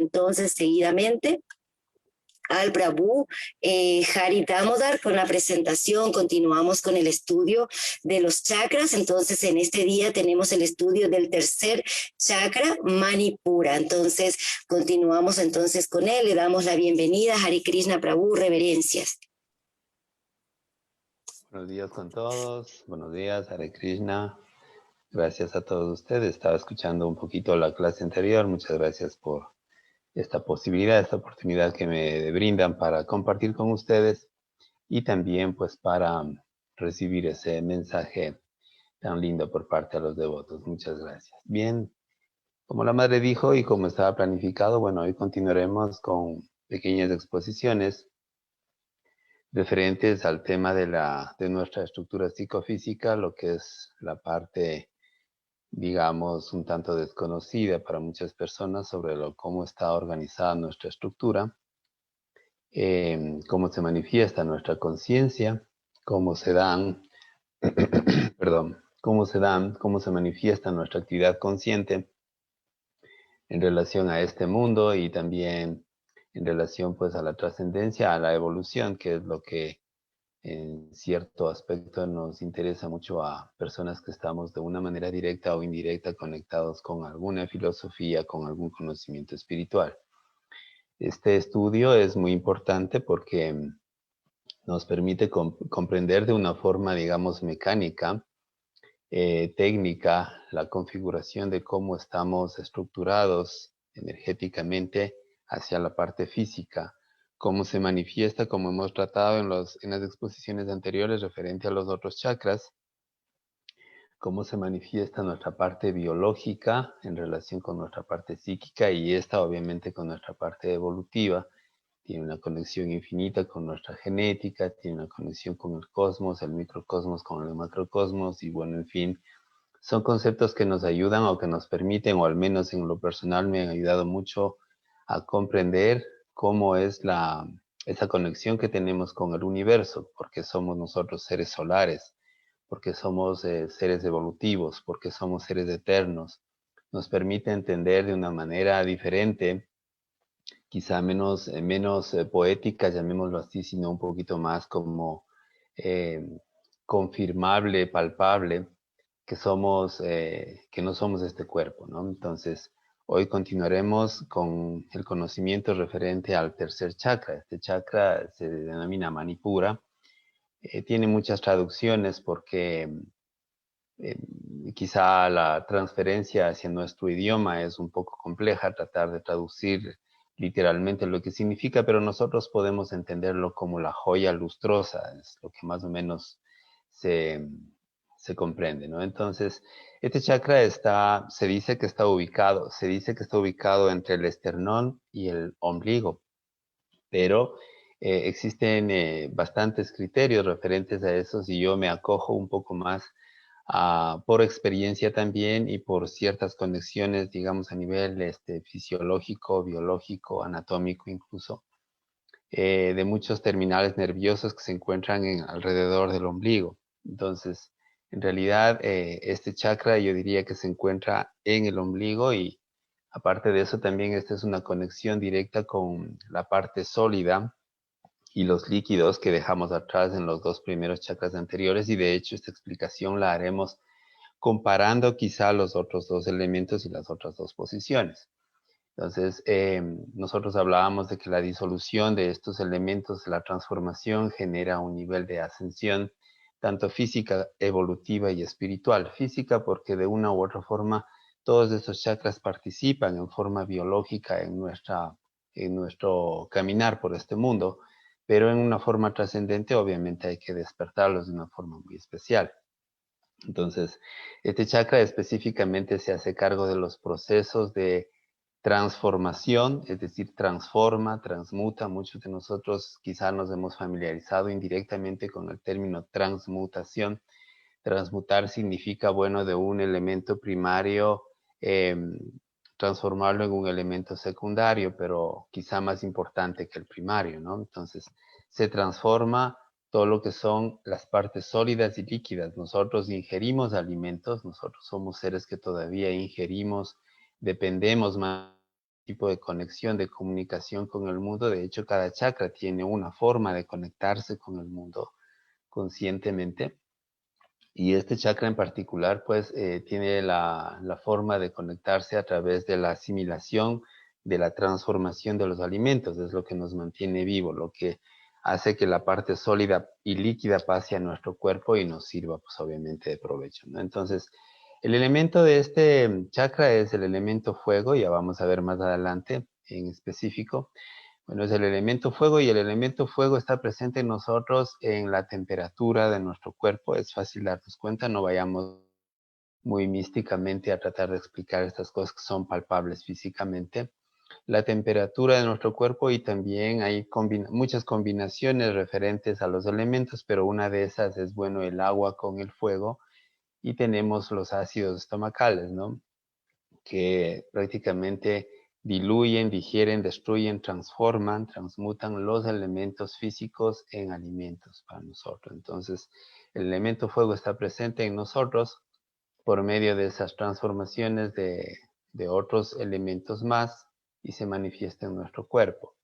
entonces seguidamente al Prabhu Hari Damodar con la presentación. Continuamos con el estudio de los chakras. Entonces en este día tenemos el estudio del tercer chakra, Manipura. Entonces continuamos entonces con él. Le damos la bienvenida. Hare Krishna Prabhu, reverencias. Buenos días con todos. Buenos días, Hare Krishna. Gracias a todos ustedes. Estaba escuchando un poquito la clase anterior. Muchas gracias por esta posibilidad, esta oportunidad que me brindan para compartir con ustedes y también pues para recibir ese mensaje tan lindo por parte de los devotos. Muchas gracias. Bien, como la madre dijo y como estaba planificado, bueno, hoy continuaremos con pequeñas exposiciones referentes al tema de nuestra estructura psicofísica, lo que es la parte, digamos, un tanto desconocida para muchas personas sobre cómo está organizada nuestra estructura, cómo se manifiesta nuestra conciencia, cómo se dan, perdón, cómo se manifiesta nuestra actividad consciente en relación a este mundo y también en relación pues a la trascendencia, a la evolución, que es lo que en cierto aspecto nos interesa mucho a personas que estamos de una manera directa o indirecta conectados con alguna filosofía, con algún conocimiento espiritual. Este estudio es muy importante porque nos permite comprender de una forma, digamos, mecánica, técnica, la configuración de cómo estamos estructurados energéticamente hacia la parte física, cómo se manifiesta, como hemos tratado en las exposiciones anteriores referente a los otros chakras, cómo se manifiesta nuestra parte biológica en relación con nuestra parte psíquica y esta obviamente con nuestra parte evolutiva. Tiene una conexión infinita con nuestra genética, tiene una conexión con el cosmos, el microcosmos con el macrocosmos y bueno, en fin, son conceptos que nos ayudan o que nos permiten, o al menos en lo personal me han ayudado mucho a comprender cómo es esa conexión que tenemos con el universo, porque somos nosotros seres solares, porque somos seres evolutivos, porque somos seres eternos. Nos permite entender de una manera diferente, quizá menos poética, llamémoslo así, sino un poquito más como eh, confirmable, palpable, que no somos este cuerpo, ¿no? Entonces, hoy continuaremos con el conocimiento referente al tercer chakra. Este chakra se denomina Manipura. Tiene muchas traducciones porque eh, quizá la transferencia hacia nuestro idioma es un poco compleja, tratar de traducir literalmente lo que significa, pero nosotros podemos entenderlo como la joya lustrosa, es lo que más o menos se comprende, ¿no? Entonces, este chakra se dice que está ubicado entre el esternón y el ombligo, pero existen bastantes criterios referentes a esos y yo me acojo un poco más por experiencia también y por ciertas conexiones, digamos, a nivel fisiológico, biológico, anatómico incluso, de muchos terminales nerviosos que se encuentran alrededor del ombligo. Entonces, en realidad, este chakra yo diría que se encuentra en el ombligo y aparte de eso también esta es una conexión directa con la parte sólida y los líquidos que dejamos atrás en los dos primeros chakras anteriores y de hecho esta explicación la haremos comparando quizá los otros dos elementos y las otras dos posiciones. Entonces, nosotros hablábamos de que la disolución de estos elementos, la transformación, genera un nivel de ascensión, tanto física, evolutiva y espiritual. Física porque de una u otra forma todos estos chakras participan en forma biológica en nuestro caminar por este mundo, pero en una forma trascendente obviamente hay que despertarlos de una forma muy especial. Entonces, este chakra específicamente se hace cargo de los procesos de transformación, es decir, transforma, transmuta. Muchos de nosotros quizá nos hemos familiarizado indirectamente con el término transmutación. Transmutar significa, bueno, de un elemento primario, eh, transformarlo en un elemento secundario, pero quizá más importante que el primario, ¿no? Entonces, se transforma todo lo que son las partes sólidas y líquidas. Nosotros ingerimos alimentos, nosotros somos seres que todavía ingerimos, dependemos más tipo de conexión, de comunicación con el mundo. De hecho, cada chakra tiene una forma de conectarse con el mundo conscientemente. Y este chakra en particular, pues, tiene la forma de conectarse a través de la asimilación, de la transformación de los alimentos. Es lo que nos mantiene vivo, lo que hace que la parte sólida y líquida pase a nuestro cuerpo y nos sirva, pues, obviamente, de provecho, ¿no? Entonces, el elemento de este chakra es el elemento fuego, ya vamos a ver más adelante en específico. Bueno, es el elemento fuego y el elemento fuego está presente en nosotros en la temperatura de nuestro cuerpo. Es fácil darnos cuenta, no vayamos muy místicamente a tratar de explicar estas cosas que son palpables físicamente. La temperatura de nuestro cuerpo y también hay muchas combinaciones referentes a los elementos, pero una de esas es, bueno, el agua con el fuego y tenemos los ácidos estomacales, ¿no? Que prácticamente diluyen, digieren, destruyen, transforman, transmutan los elementos físicos en alimentos para nosotros. Entonces, el elemento fuego está presente en nosotros por medio de esas transformaciones de otros elementos más y se manifiesta en nuestro cuerpo.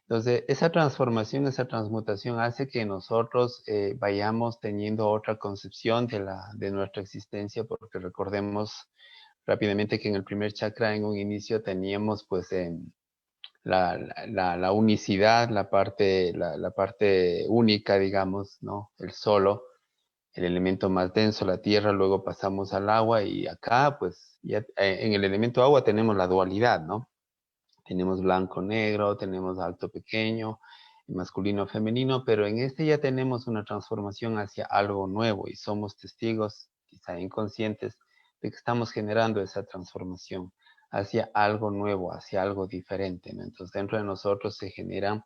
Entonces, esa transformación, esa transmutación hace que nosotros vayamos teniendo otra concepción de nuestra existencia, porque recordemos rápidamente que en el primer chakra en un inicio teníamos pues la unicidad, la parte única, digamos, ¿no? El solo, el elemento más denso, la tierra, luego pasamos al agua y acá pues ya en el elemento agua tenemos la dualidad, ¿no? Tenemos blanco, negro, tenemos alto, pequeño, masculino, femenino, pero en este ya tenemos una transformación hacia algo nuevo y somos testigos, quizá inconscientes, de que estamos generando esa transformación hacia algo nuevo, hacia algo diferente, ¿no? Entonces dentro de nosotros se generan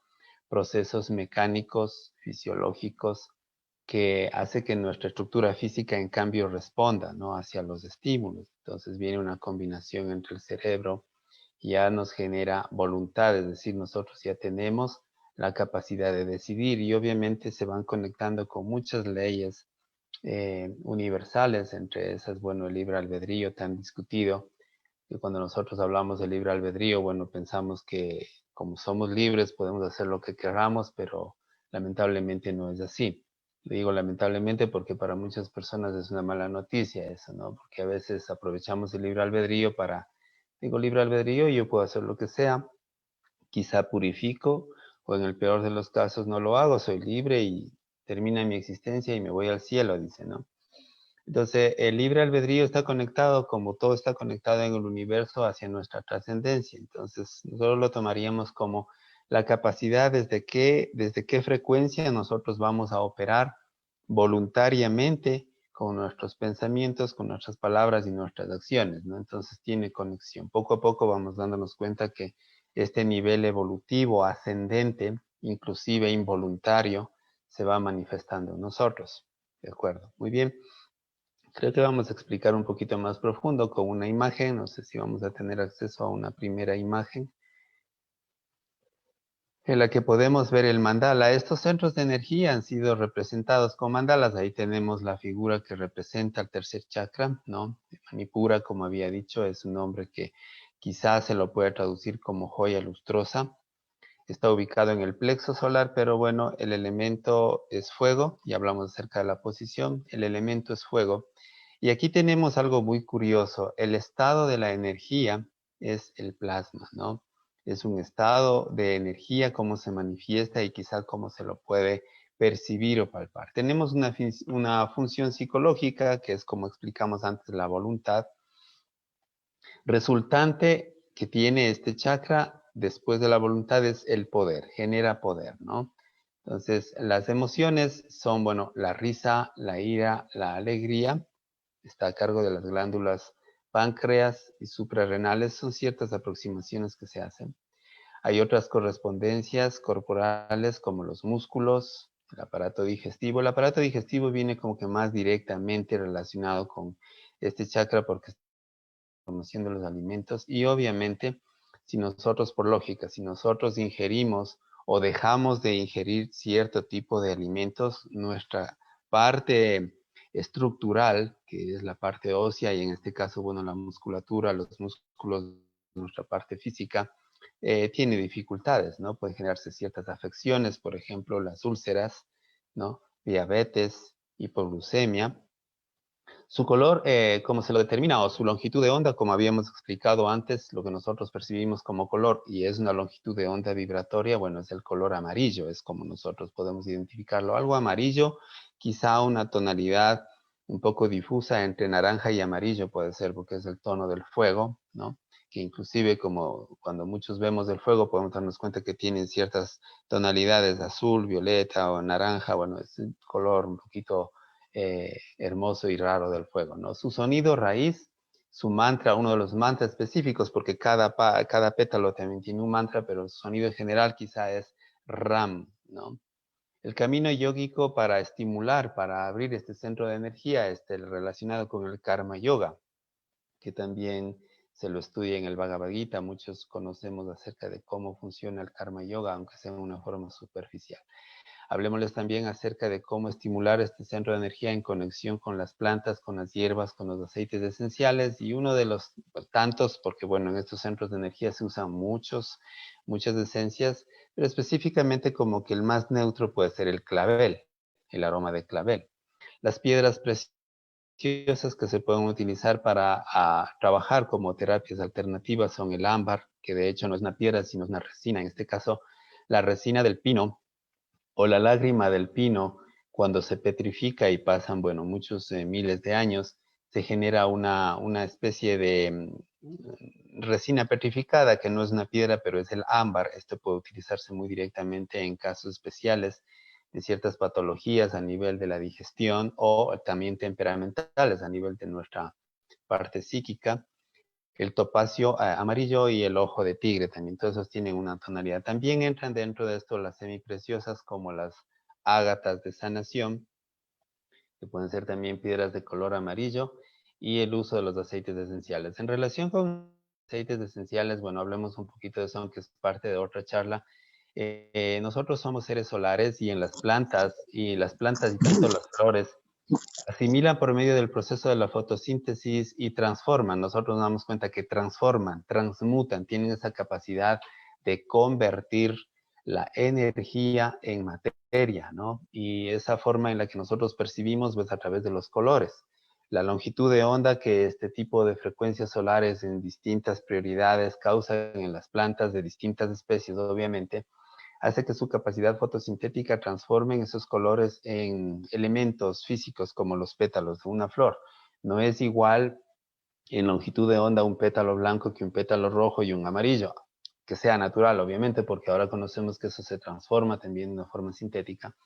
procesos mecánicos, fisiológicos, que hace que nuestra estructura física en cambio responda, ¿no? Hacia los estímulos. Entonces viene una combinación entre el cerebro, ya nos genera voluntad, es decir, nosotros ya tenemos la capacidad de decidir y obviamente se van conectando con muchas leyes universales, entre esas, bueno, el libre albedrío tan discutido, que cuando nosotros hablamos de libre albedrío, bueno, pensamos que como somos libres podemos hacer lo que queramos, pero lamentablemente no es así. Le digo lamentablemente porque para muchas personas es una mala noticia eso, ¿no? Porque a veces aprovechamos el libre albedrío para, digo libre albedrío, yo puedo hacer lo que sea, quizá purifico o en el peor de los casos no lo hago, soy libre y termina mi existencia y me voy al cielo, dice, ¿no? Entonces, el libre albedrío está conectado, como todo está conectado en el universo, hacia nuestra trascendencia. Entonces, nosotros lo tomaríamos como la capacidad desde qué frecuencia nosotros vamos a operar voluntariamente con nuestros pensamientos, con nuestras palabras y nuestras acciones, ¿no? Entonces, tiene conexión. Poco a poco vamos dándonos cuenta que este nivel evolutivo ascendente, inclusive involuntario, se va manifestando en nosotros. ¿De acuerdo? Muy bien. Creo que vamos a explicar un poquito más profundo con una imagen. No sé si vamos a tener acceso a una primera imagen en la que podemos ver el mandala. Estos centros de energía han sido representados con mandalas. Ahí tenemos la figura que representa el tercer chakra, ¿no? Manipura, como había dicho, es un nombre que quizás se lo puede traducir como joya lustrosa. Está ubicado en el plexo solar, pero bueno, el elemento es fuego, y hablamos acerca de la posición, el elemento es fuego. Y aquí tenemos algo muy curioso, el estado de la energía es el plasma, ¿no? Es un estado de energía, cómo se manifiesta y quizás cómo se lo puede percibir o palpar. Tenemos una función psicológica, que es como explicamos antes, la voluntad, resultante que tiene este chakra después de la voluntad es el poder, genera poder, ¿no? Entonces, las emociones son, bueno, la risa, la ira, la alegría, está a cargo de las glándulas páncreas y suprarrenales, son ciertas aproximaciones que se hacen. Hay otras correspondencias corporales como los músculos, el aparato digestivo. El aparato digestivo viene como que más directamente relacionado con este chakra porque formación de los alimentos y obviamente si nosotros, por lógica, si nosotros ingerimos o dejamos de ingerir cierto tipo de alimentos, nuestra parte estructural, que es la parte ósea y en este caso, bueno, la musculatura, los músculos, nuestra parte física, tiene dificultades, ¿no? Pueden generarse ciertas afecciones, por ejemplo, las úlceras, ¿no? Diabetes, hipoglucemia. Su color, ¿cómo se lo determina? O su longitud de onda, como habíamos explicado antes, lo que nosotros percibimos como color, y es una longitud de onda vibratoria, bueno, es el color amarillo, es como nosotros podemos identificarlo. Algo amarillo, quizá una tonalidad un poco difusa entre naranja y amarillo puede ser, porque es el tono del fuego, ¿no? Que inclusive como cuando muchos vemos el fuego podemos darnos cuenta que tienen ciertas tonalidades, azul, violeta o naranja, bueno, es un color un poquito hermoso y raro del fuego, ¿no? Su sonido raíz, su mantra, uno de los mantras específicos, porque cada pétalo también tiene un mantra, pero su sonido en general quizá es Ram, ¿no? El camino yógico para estimular, para abrir este centro de energía, relacionado con el Karma Yoga, que también se lo estudia en el Bhagavad Gita. Muchos conocemos acerca de cómo funciona el Karma Yoga, aunque sea de una forma superficial. Hablemosles también acerca de cómo estimular este centro de energía en conexión con las plantas, con las hierbas, con los aceites esenciales, y uno de los tantos, porque bueno, en estos centros de energía se usan muchas esencias, pero específicamente como que el más neutro puede ser el clavel, el aroma de clavel. Las piedras preciosas que se pueden utilizar para trabajar como terapias alternativas son el ámbar, que de hecho no es una piedra, sino es una resina, en este caso la resina del pino, o la lágrima del pino. Cuando se petrifica y pasan, bueno, muchos miles de años, se genera una especie de resina petrificada, que no es una piedra, pero es el ámbar. Esto puede utilizarse muy directamente en casos especiales de ciertas patologías a nivel de la digestión, o también temperamentales a nivel de nuestra parte psíquica. El topacio amarillo y el ojo de tigre también, todos esos tienen una tonalidad. También entran dentro de esto las semipreciosas, como las ágatas de sanación, que pueden ser también piedras de color amarillo, y el uso de los aceites esenciales. En relación con aceites esenciales, bueno, hablemos un poquito de eso, aunque es parte de otra charla. Nosotros somos seres solares, y en las plantas y tanto las flores asimilan por medio del proceso de la fotosíntesis y transforman. Nosotros nos damos cuenta que transforman, transmutan, tienen esa capacidad de convertir la energía en materia, ¿no? Y esa forma en la que nosotros percibimos, pues, a través de los colores. La longitud de onda que este tipo de frecuencias solares en distintas prioridades causan en las plantas de distintas especies, obviamente, hace que su capacidad fotosintética transforme esos colores en elementos físicos, como los pétalos de una flor. No es igual en longitud de onda un pétalo blanco que un pétalo rojo y un amarillo, que sea natural, obviamente, porque ahora conocemos que eso se transforma también de una forma sintética.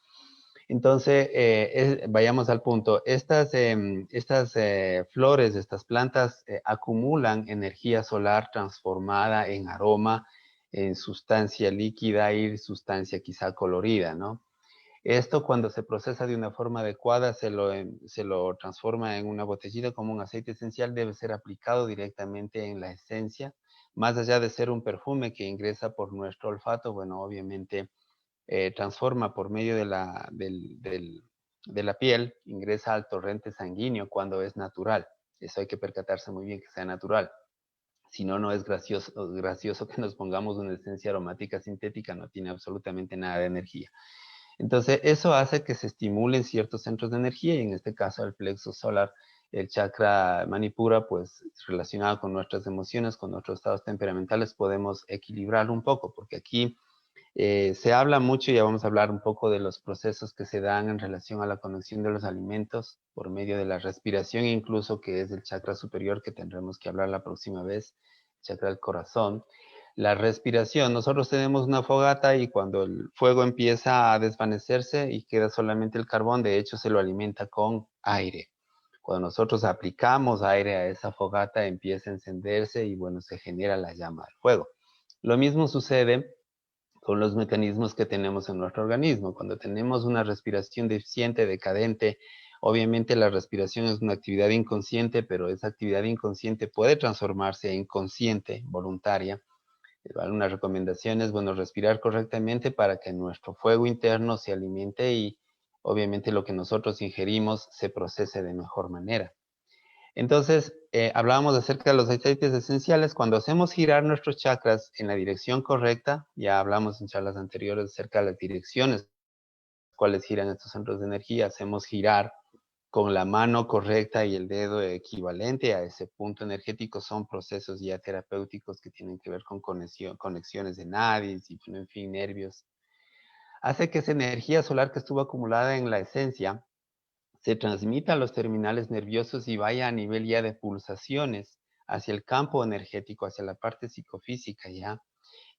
Entonces, vayamos al punto. Estas flores, estas plantas, acumulan energía solar transformada en aroma, en sustancia líquida y sustancia quizá colorida, ¿no? Esto, cuando se procesa de una forma adecuada, se lo transforma en una botellita como un aceite esencial. Debe ser aplicado directamente en la esencia, más allá de ser un perfume que ingresa por nuestro olfato. Bueno, obviamente transforma por medio de la piel, ingresa al torrente sanguíneo cuando es natural. Eso hay que percatarse muy bien, que sea natural. Si no, no es gracioso que nos pongamos una esencia aromática sintética, no tiene absolutamente nada de energía. Entonces, eso hace que se estimulen ciertos centros de energía, y en este caso el plexo solar, el chakra manipura, pues relacionado con nuestras emociones, con nuestros estados temperamentales, podemos equilibrar un poco, porque aquí se habla mucho, y ya vamos a hablar un poco de los procesos que se dan en relación a la conexión de los alimentos por medio de la respiración, incluso, que es el chakra superior, que tendremos que hablar la próxima vez, chakra del corazón. La respiración, nosotros tenemos una fogata, y cuando el fuego empieza a desvanecerse y queda solamente el carbón, de hecho se lo alimenta con aire. Cuando nosotros aplicamos aire a esa fogata, empieza a encenderse y, bueno, se genera la llama del fuego. Lo mismo sucede con los mecanismos que tenemos en nuestro organismo. Cuando tenemos una respiración deficiente, decadente, obviamente la respiración es una actividad inconsciente, pero esa actividad inconsciente puede transformarse en consciente, voluntaria. Una recomendación es, bueno, respirar correctamente para que nuestro fuego interno se alimente, y obviamente lo que nosotros ingerimos se procese de mejor manera. Entonces, hablábamos acerca de los aceites esenciales. Cuando hacemos girar nuestros chakras en la dirección correcta, ya hablamos en charlas anteriores acerca de las direcciones cuales giran estos centros de energía, hacemos girar con la mano correcta y el dedo equivalente a ese punto energético. Son procesos ya terapéuticos que tienen que ver con conexiones de nadis y, bueno, en fin, nervios. Hace que esa energía solar que estuvo acumulada en la esencia se transmita a los terminales nerviosos y vaya a nivel ya de pulsaciones hacia el campo energético, hacia la parte psicofísica ya,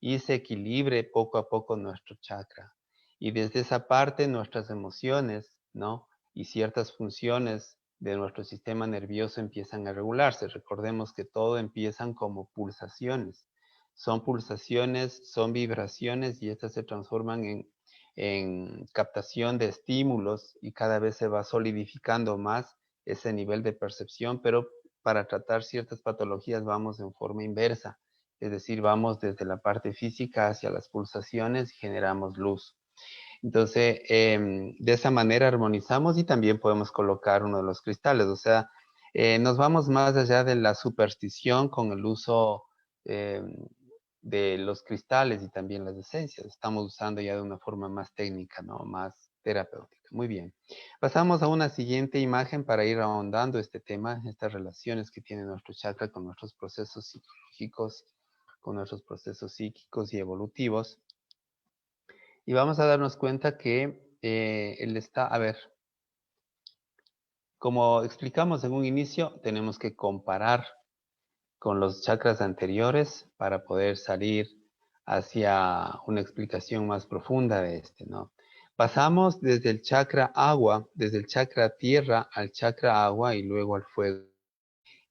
y se equilibre poco a poco nuestro chakra. Y desde esa parte nuestras emociones, ¿no? Y ciertas funciones de nuestro sistema nervioso empiezan a regularse. Recordemos que todo empiezan como pulsaciones. Son pulsaciones, son vibraciones y estas se transforman en captación de estímulos y cada vez se va solidificando más ese nivel de percepción, pero para tratar ciertas patologías vamos en forma inversa. Es decir, vamos desde la parte física hacia las pulsaciones y generamos luz. Entonces, de esa manera armonizamos y también podemos colocar uno de los cristales. O sea, nos vamos más allá de la superstición con el uso eh, de los cristales y también las esencias. Estamos usando ya de una forma más técnica, ¿no? Más terapéutica. Muy bien. Pasamos a una siguiente imagen para ir ahondando este tema, estas relaciones que tiene nuestro chakra con nuestros procesos psicológicos, con nuestros procesos psíquicos y evolutivos. Y vamos a darnos cuenta que él está, a ver, como explicamos en un inicio, tenemos que comparar con los chakras anteriores para poder salir hacia una explicación más profunda de este, ¿no? Pasamos desde el chakra agua, desde el chakra tierra al chakra agua y luego al fuego.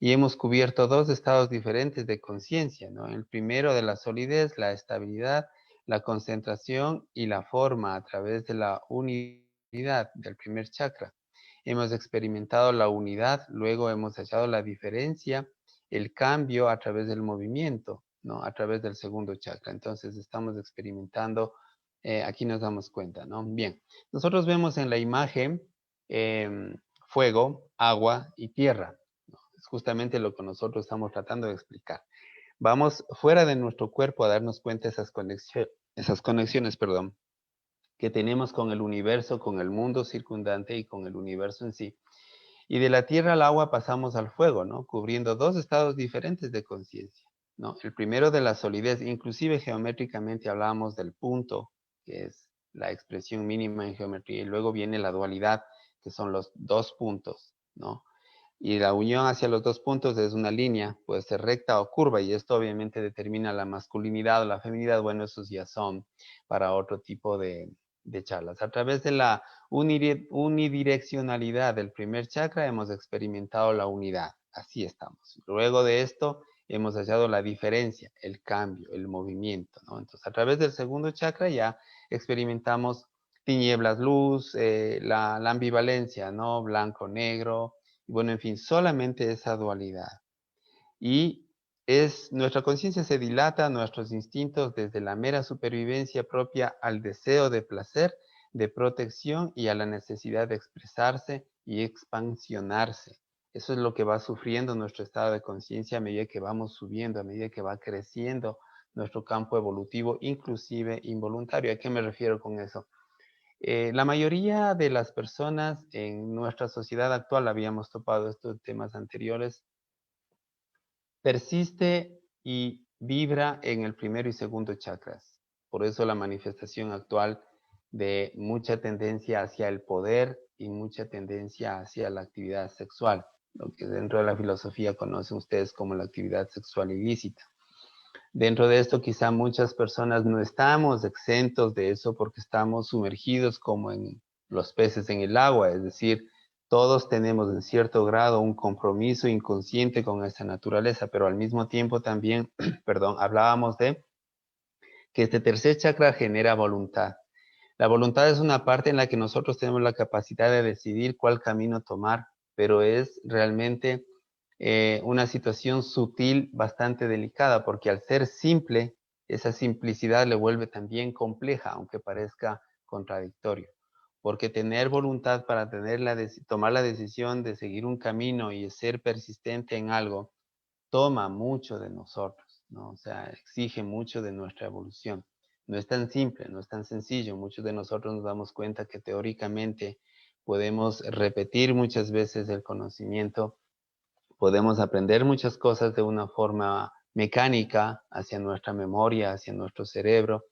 Y hemos cubierto dos estados diferentes de conciencia, ¿no? El primero de la solidez, la estabilidad, la concentración y la forma a través de la unidad del primer chakra. Hemos experimentado la unidad, luego hemos hallado la diferencia, el cambio a través del movimiento, ¿no? A través del segundo chakra. Entonces estamos experimentando, aquí nos damos cuenta, ¿no? Bien, nosotros vemos en la imagen fuego, agua y tierra. Es justamente lo que nosotros estamos tratando de explicar. Vamos fuera de nuestro cuerpo a darnos cuenta de esas conexiones, perdón, que tenemos con el universo, con el mundo circundante y con el universo en sí. Y de la tierra al agua pasamos al fuego, ¿no? Cubriendo dos estados diferentes de conciencia, ¿no? El primero de la solidez, inclusive geométricamente hablábamos del punto, que es la expresión mínima en geometría, y luego viene la dualidad, que son los dos puntos, ¿no? Y la unión hacia los dos puntos es una línea, puede ser recta o curva, y esto obviamente determina la masculinidad o la feminidad. Bueno, esos ya son para otro tipo de charlas. A través de la unidireccionalidad del primer chakra hemos experimentado la unidad. Así estamos. Luego de esto hemos hallado la diferencia, el cambio, el movimiento, ¿no? Entonces, a través del segundo chakra ya experimentamos tinieblas, luz, la ambivalencia, ¿no? Blanco, negro, bueno, en fin, solamente esa dualidad. Y nuestra conciencia se dilata, nuestros instintos desde la mera supervivencia propia al deseo de placer, de protección y a la necesidad de expresarse y expansionarse. Eso es lo que va sufriendo nuestro estado de conciencia a medida que vamos subiendo, a medida que va creciendo nuestro campo evolutivo, inclusive involuntario. ¿A qué me refiero con eso? La mayoría de las personas en nuestra sociedad actual, habíamos topado estos temas anteriores, persiste y vibra en el primero y segundo chakras. Por eso la manifestación actual de mucha tendencia hacia el poder y mucha tendencia hacia la actividad sexual, lo que dentro de la filosofía conocen ustedes como la actividad sexual ilícita. Dentro de esto quizá muchas personas no estamos exentos de eso porque estamos sumergidos como en los peces en el agua, es decir, todos tenemos en cierto grado un compromiso inconsciente con esa naturaleza, pero al mismo tiempo también, perdón, hablábamos de que este tercer chakra genera voluntad. La voluntad es una parte en la que nosotros tenemos la capacidad de decidir cuál camino tomar, pero es realmente una situación sutil bastante delicada, porque al ser simple, esa simplicidad le vuelve también compleja, aunque parezca contradictorio. porque tener voluntad para tomar la decisión de seguir un camino y ser persistente en algo, toma mucho de nosotros, ¿no? O sea, exige mucho de nuestra evolución. No es tan simple, no es tan sencillo. Muchos de nosotros nos damos cuenta que teóricamente podemos repetir muchas veces el conocimiento, podemos aprender muchas cosas de una forma mecánica hacia nuestra memoria, hacia nuestro cerebro.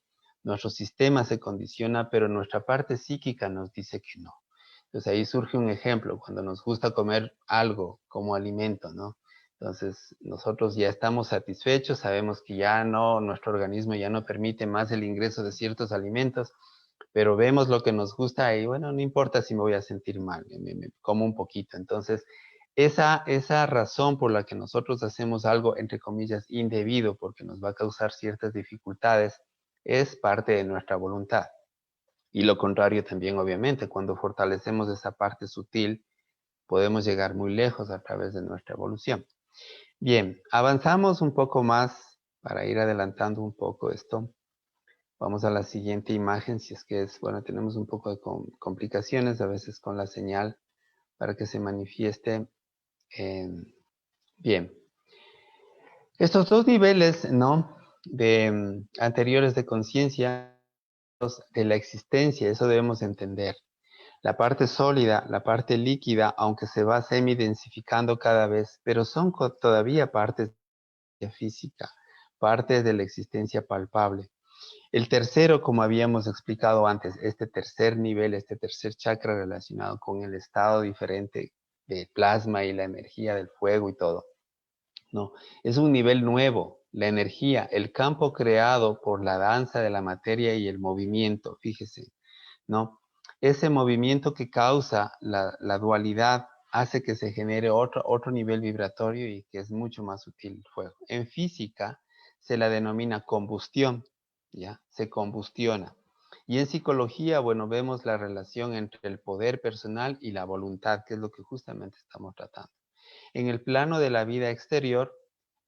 Nuestro sistema se condiciona, pero nuestra parte psíquica nos dice que no. Entonces ahí surge un ejemplo, cuando nos gusta comer algo como alimento, ¿no? Entonces nosotros ya estamos satisfechos, sabemos que ya no, nuestro organismo ya no permite más el ingreso de ciertos alimentos, pero vemos lo que nos gusta y bueno, no importa si me voy a sentir mal, me como un poquito. Entonces, esa razón por la que nosotros hacemos algo, entre comillas, indebido, porque nos va a causar ciertas dificultades, es parte de nuestra voluntad. Y lo contrario también, obviamente, cuando fortalecemos esa parte sutil, podemos llegar muy lejos a través de nuestra evolución. Bien, avanzamos un poco más para ir adelantando un poco esto. Vamos a la siguiente imagen, si es que es, bueno, tenemos un poco de complicaciones a veces con la señal para que se manifieste. Bien, estos dos niveles, ¿no? Anteriores de conciencia de la existencia, eso debemos entender. La parte sólida, la parte líquida, aunque se va semi-densificando cada vez, pero son todavía partes de la física, partes de la existencia palpable. El tercero, como habíamos explicado antes, este tercer nivel, este tercer chakra relacionado con el estado diferente de plasma y la energía del fuego y todo, ¿no? Es un nivel nuevo, la energía, el campo creado por la danza de la materia y el movimiento, fíjese, ¿no? Ese movimiento que causa la dualidad hace que se genere otro nivel vibratorio y que es mucho más sutil el fuego. En física se la denomina combustión, ¿ya? Se combustiona. Y en psicología, bueno, vemos la relación entre el poder personal y la voluntad, que es lo que justamente estamos tratando. En el plano de la vida exterior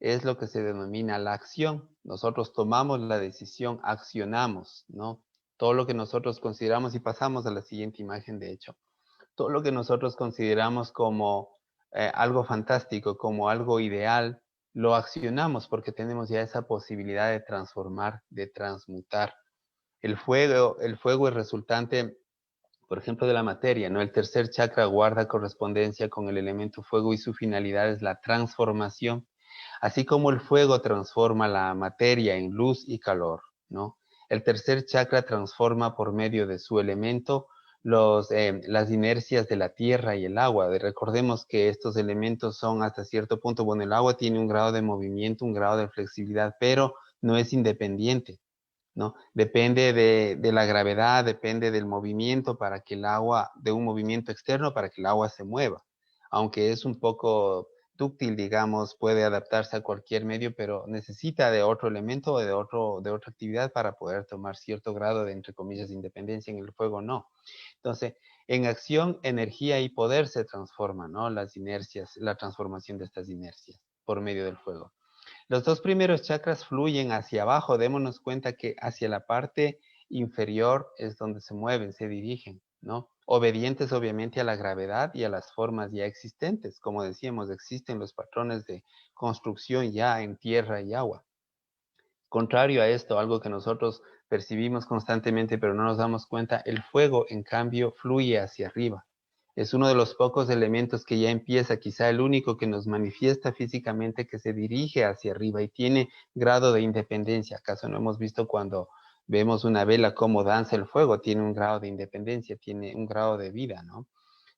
es lo que se denomina la acción. Nosotros tomamos la decisión, accionamos, ¿no? Todo lo que nosotros consideramos, y pasamos a la siguiente imagen, de hecho, todo lo que nosotros consideramos como algo fantástico, como algo ideal, lo accionamos porque tenemos ya esa posibilidad de transformar, de transmutar. El fuego es resultante, por ejemplo, de la materia, ¿no? El tercer chakra guarda correspondencia con el elemento fuego y su finalidad es la transformación, así como el fuego transforma la materia en luz y calor, ¿no? El tercer chakra transforma por medio de su elemento las inercias de la tierra y el agua. Recordemos que estos elementos son hasta cierto punto, bueno, el agua tiene un grado de movimiento, un grado de flexibilidad, pero no es independiente, ¿no? Depende de la gravedad, depende del movimiento para que el agua, de un movimiento externo para que el agua se mueva. Aunque es un poco dúctil, digamos, puede adaptarse a cualquier medio, pero necesita de otro elemento o de otra actividad para poder tomar cierto grado de, entre comillas, independencia. En el fuego no. Entonces, en acción, energía y poder se transforman, ¿no? Las inercias, la transformación de estas inercias por medio del fuego. Los dos primeros chakras fluyen hacia abajo. Démonos cuenta que hacia la parte inferior es donde se mueven, se dirigen, ¿no? Obedientes obviamente a la gravedad y a las formas ya existentes. Como decíamos, existen los patrones de construcción ya en tierra y agua. Contrario a esto, algo que nosotros percibimos constantemente pero no nos damos cuenta, el fuego en cambio fluye hacia arriba. Es uno de los pocos elementos que ya empieza, quizá el único que nos manifiesta físicamente que se dirige hacia arriba y tiene grado de independencia. ¿Acaso no hemos visto cuando vemos una vela cómo danza el fuego? Tiene un grado de independencia, tiene un grado de vida, ¿no?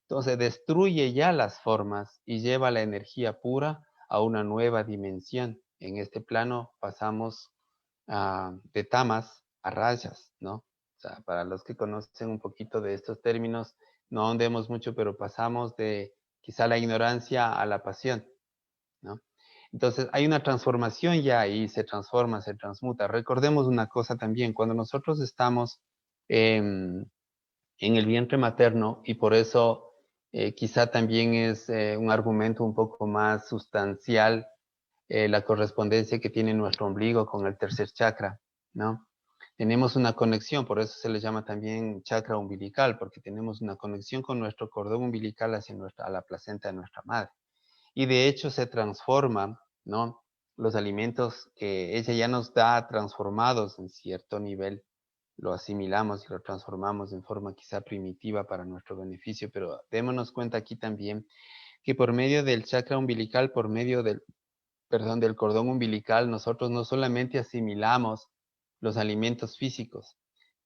Entonces destruye ya las formas y lleva la energía pura a una nueva dimensión. En este plano pasamos de tamas a rayas, ¿no? O sea, para los que conocen un poquito de estos términos, no ahondemos mucho, pero pasamos de quizá la ignorancia a la pasión, ¿no? Entonces hay una transformación ya ahí, se transforma, se transmuta. Recordemos una cosa también, cuando nosotros estamos en el vientre materno, y por eso quizá también es un argumento un poco más sustancial la correspondencia que tiene nuestro ombligo con el tercer chakra, ¿no? tenemos una conexión, por eso se le llama también chakra umbilical, porque tenemos una conexión con nuestro cordón umbilical hacia a la placenta de nuestra madre. Y de hecho se transforma, ¿no? Los alimentos que ella ya nos da transformados en cierto nivel, lo asimilamos y lo transformamos en forma quizá primitiva para nuestro beneficio, pero démonos cuenta aquí también que por medio del chakra umbilical, por medio del cordón umbilical, nosotros no solamente asimilamos los alimentos físicos,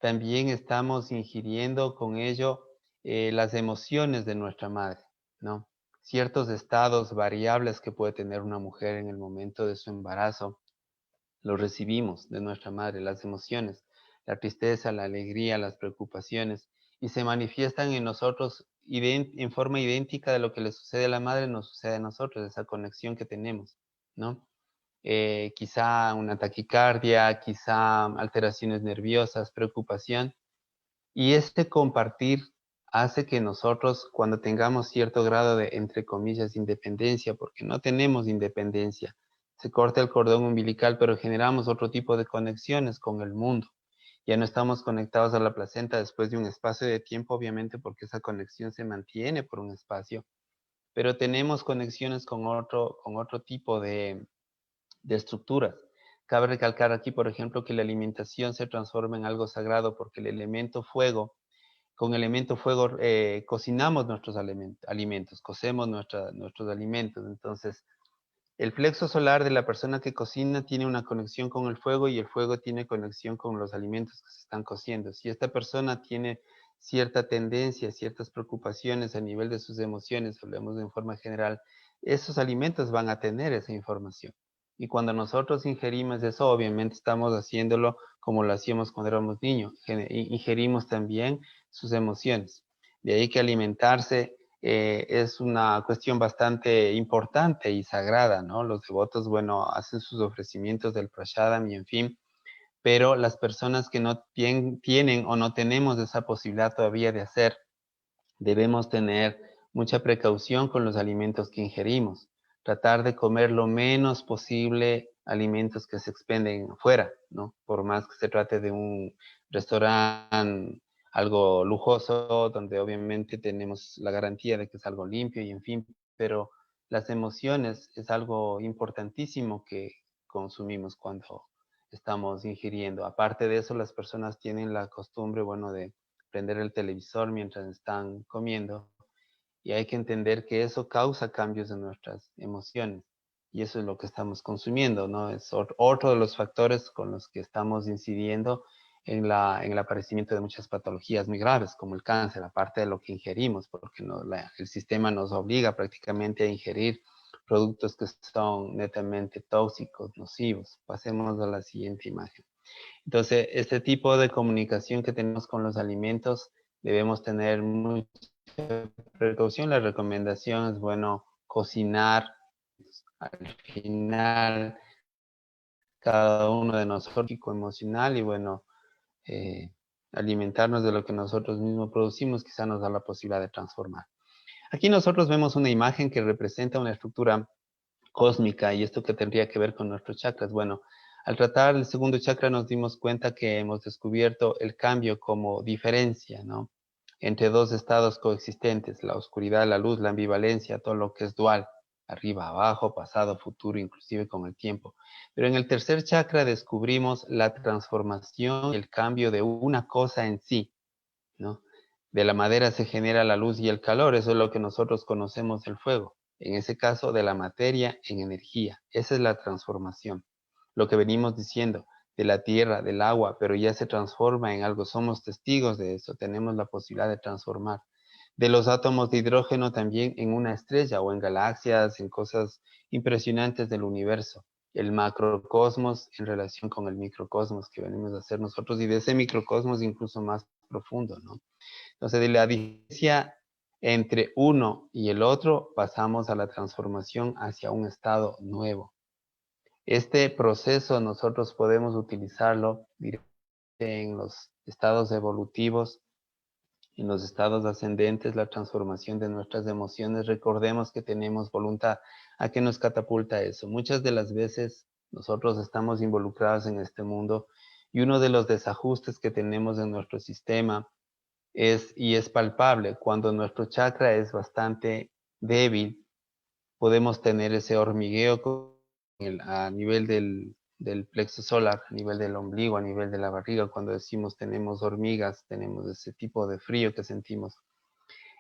también estamos ingiriendo con ello las emociones de nuestra madre, ¿no? Ciertos estados variables que puede tener una mujer en el momento de su embarazo, los recibimos de nuestra madre, las emociones, la tristeza, la alegría, las preocupaciones, y se manifiestan en nosotros en forma idéntica de lo que le sucede a la madre, nos sucede a nosotros, esa conexión que tenemos, ¿no? Quizá una taquicardia, quizá alteraciones nerviosas, preocupación. Y este compartir hace que nosotros, cuando tengamos cierto grado de, entre comillas, independencia, porque no tenemos independencia, se corta el cordón umbilical, pero generamos otro tipo de conexiones con el mundo. Ya no estamos conectados a la placenta después de un espacio de tiempo, obviamente, porque esa conexión se mantiene por un espacio, pero tenemos conexiones con otro tipo de estructuras. Cabe recalcar aquí, por ejemplo, que la alimentación se transforma en algo sagrado porque el elemento fuego, con elemento fuego cocinamos nuestros alimentos, cocemos nuestros alimentos. Entonces, el plexo solar de la persona que cocina tiene una conexión con el fuego y el fuego tiene conexión con los alimentos que se están cociendo. Si esta persona tiene cierta tendencia, ciertas preocupaciones a nivel de sus emociones, hablemos de forma general, esos alimentos van a tener esa información. Y cuando nosotros ingerimos eso, obviamente estamos haciéndolo como lo hacíamos cuando éramos niños. Ingerimos también sus emociones. De ahí que alimentarse es una cuestión bastante importante y sagrada, ¿no? Los devotos, bueno, hacen sus ofrecimientos del prashadam y en fin, pero las personas que no tienen o no tenemos esa posibilidad todavía de hacer, debemos tener mucha precaución con los alimentos que ingerimos, tratar de comer lo menos posible alimentos que se expenden fuera, ¿no? Por más que se trate de un restaurante algo lujoso, donde obviamente tenemos la garantía de que es algo limpio y en fin, pero las emociones es algo importantísimo que consumimos cuando estamos ingiriendo. Aparte de eso, las personas tienen la costumbre, bueno, de prender el televisor mientras están comiendo y hay que entender que eso causa cambios en nuestras emociones y eso es lo que estamos consumiendo, ¿no? Es otro de los factores con los que estamos incidiendo en el aparecimiento de muchas patologías muy graves como el cáncer, aparte de lo que ingerimos, porque el sistema nos obliga prácticamente a ingerir productos que son netamente tóxicos, nocivos. Pasemos a la siguiente imagen. Entonces, este tipo de comunicación que tenemos con los alimentos, debemos tener mucha precaución. La recomendación es, bueno, cocinar. Al final, cada uno de nosotros, emocional y, bueno, eh, alimentarnos de lo que nosotros mismos producimos, quizá nos da la posibilidad de transformar. Aquí nosotros vemos una imagen que representa una estructura cósmica y esto que tendría que ver con nuestros chakras. Bueno, al tratar el segundo chakra nos dimos cuenta que hemos descubierto el cambio como diferencia, ¿no? Entre dos estados coexistentes, la oscuridad, la luz, la ambivalencia, todo lo que es dual, arriba, abajo, pasado, futuro, inclusive con el tiempo. Pero en el tercer chakra descubrimos la transformación, el cambio de una cosa en sí, ¿no? De la madera se genera la luz y el calor, eso es lo que nosotros conocemos el fuego. En ese caso, de la materia en energía. Esa es la transformación. Lo que venimos diciendo, de la tierra, del agua, pero ya se transforma en algo. Somos testigos de eso, tenemos la posibilidad de transformar. De los átomos de hidrógeno también en una estrella o en galaxias, en cosas impresionantes del universo. El macrocosmos en relación con el microcosmos que venimos a hacer nosotros y de ese microcosmos incluso más profundo, ¿no? Entonces, de la diferencia entre uno y el otro, pasamos a la transformación hacia un estado nuevo. Este proceso nosotros podemos utilizarlo en los estados evolutivos, en los estados ascendentes, la transformación de nuestras emociones. Recordemos que tenemos voluntad. ¿A qué nos catapulta eso? Muchas de las veces nosotros estamos involucrados en este mundo Y uno de los desajustes que tenemos en nuestro sistema y es palpable, cuando nuestro chakra es bastante débil, podemos tener ese hormigueo a nivel del plexo solar, a nivel del ombligo, a nivel de la barriga. Cuando decimos tenemos hormigas, tenemos ese tipo de frío que sentimos.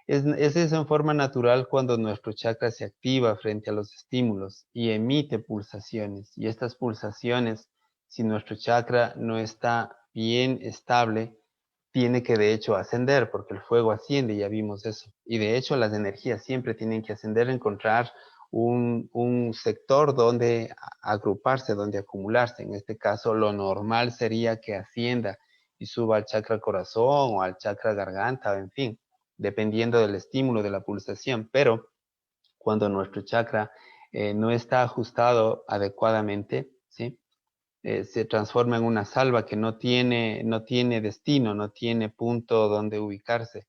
Es eso en forma natural cuando nuestro chakra se activa frente a los estímulos y emite pulsaciones. Y estas pulsaciones, si nuestro chakra no está bien estable, tiene que de hecho ascender, porque el fuego asciende, ya vimos eso. Y de hecho las energías siempre tienen que ascender, encontrar un sector donde agruparse, donde acumularse. En este caso, lo normal sería que ascienda y suba al chakra corazón o al chakra garganta, en fin, dependiendo del estímulo de la pulsación. Pero cuando nuestro chakra no está ajustado adecuadamente, ¿sí? Se transforma en una salva que no tiene destino, no tiene punto donde ubicarse.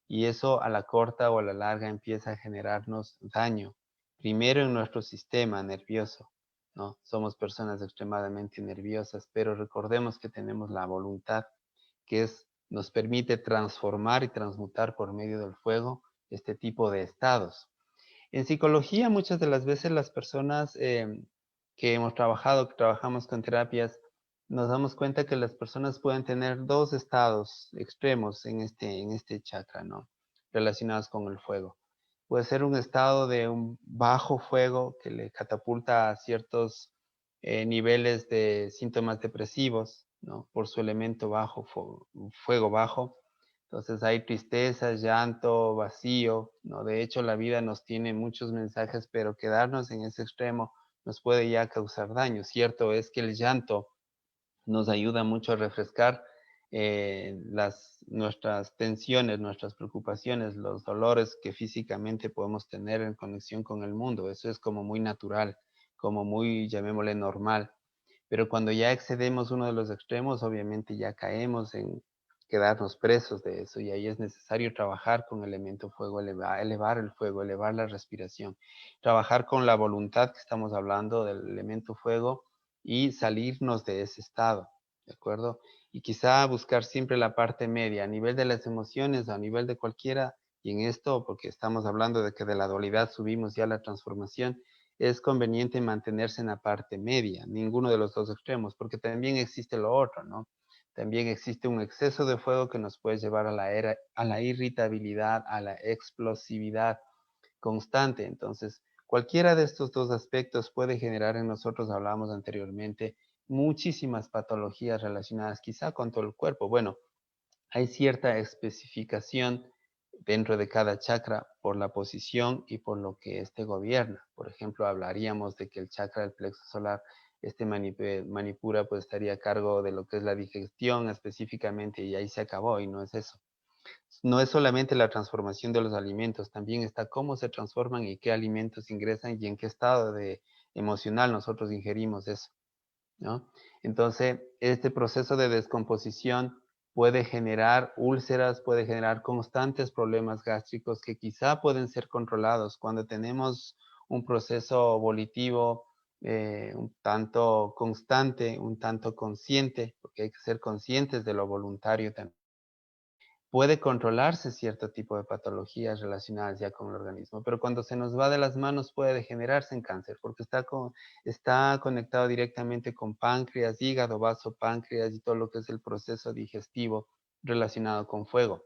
Y eso a la corta o a la larga empieza a generarnos daño. Primero en nuestro sistema nervioso, ¿no? Somos personas extremadamente nerviosas, pero recordemos que tenemos la voluntad nos permite transformar y transmutar por medio del fuego este tipo de estados. En psicología, muchas de las veces las personas que hemos trabajado, que trabajamos con terapias, nos damos cuenta que las personas pueden tener dos estados extremos en este chakra, ¿no? Relacionados con el fuego. Puede ser un estado de un bajo fuego que le catapulta a ciertos niveles de síntomas depresivos, ¿no? Por su elemento bajo, fuego bajo. Entonces hay tristeza, llanto, vacío, ¿no? De hecho, la vida nos tiene muchos mensajes, pero quedarnos en ese extremo nos puede ya causar daño. Cierto es que el llanto nos ayuda mucho a refrescar nuestras tensiones, nuestras preocupaciones, los dolores que físicamente podemos tener en conexión con el mundo. Eso es como muy natural, como muy, llamémosle, normal. Pero cuando ya excedemos uno de los extremos, obviamente ya caemos en quedarnos presos de eso y ahí es necesario trabajar con el elemento fuego, elevar el fuego, elevar la respiración, trabajar con la voluntad que estamos hablando del elemento fuego y salirnos de ese estado, ¿de acuerdo? Y quizá buscar siempre la parte media, a nivel de las emociones, a nivel de cualquiera, y en esto, porque estamos hablando de que de la dualidad subimos ya la transformación, es conveniente mantenerse en la parte media, ninguno de los dos extremos, porque también existe lo otro, ¿no? También existe un exceso de fuego que nos puede llevar a la irritabilidad, a la explosividad constante. Entonces, cualquiera de estos dos aspectos puede generar en nosotros, hablamos anteriormente, muchísimas patologías relacionadas quizá con todo el cuerpo. Bueno, hay cierta especificación dentro de cada chakra por la posición y por lo que éste gobierna. Por ejemplo, hablaríamos de que el chakra del plexo solar, manipura, pues estaría a cargo de lo que es la digestión específicamente y ahí se acabó y no es eso. No es solamente la transformación de los alimentos, también está cómo se transforman y qué alimentos ingresan y en qué estado emocional nosotros ingerimos eso, ¿no? Entonces, este proceso de descomposición puede generar úlceras, puede generar constantes problemas gástricos que quizá pueden ser controlados cuando tenemos un proceso volitivo un tanto constante, un tanto consciente, porque hay que ser conscientes de lo voluntario también. Puede controlarse cierto tipo de patologías relacionadas ya con el organismo, pero cuando se nos va de las manos puede degenerarse en cáncer, porque está conectado directamente con páncreas, hígado, vaso, páncreas y todo lo que es el proceso digestivo relacionado con fuego,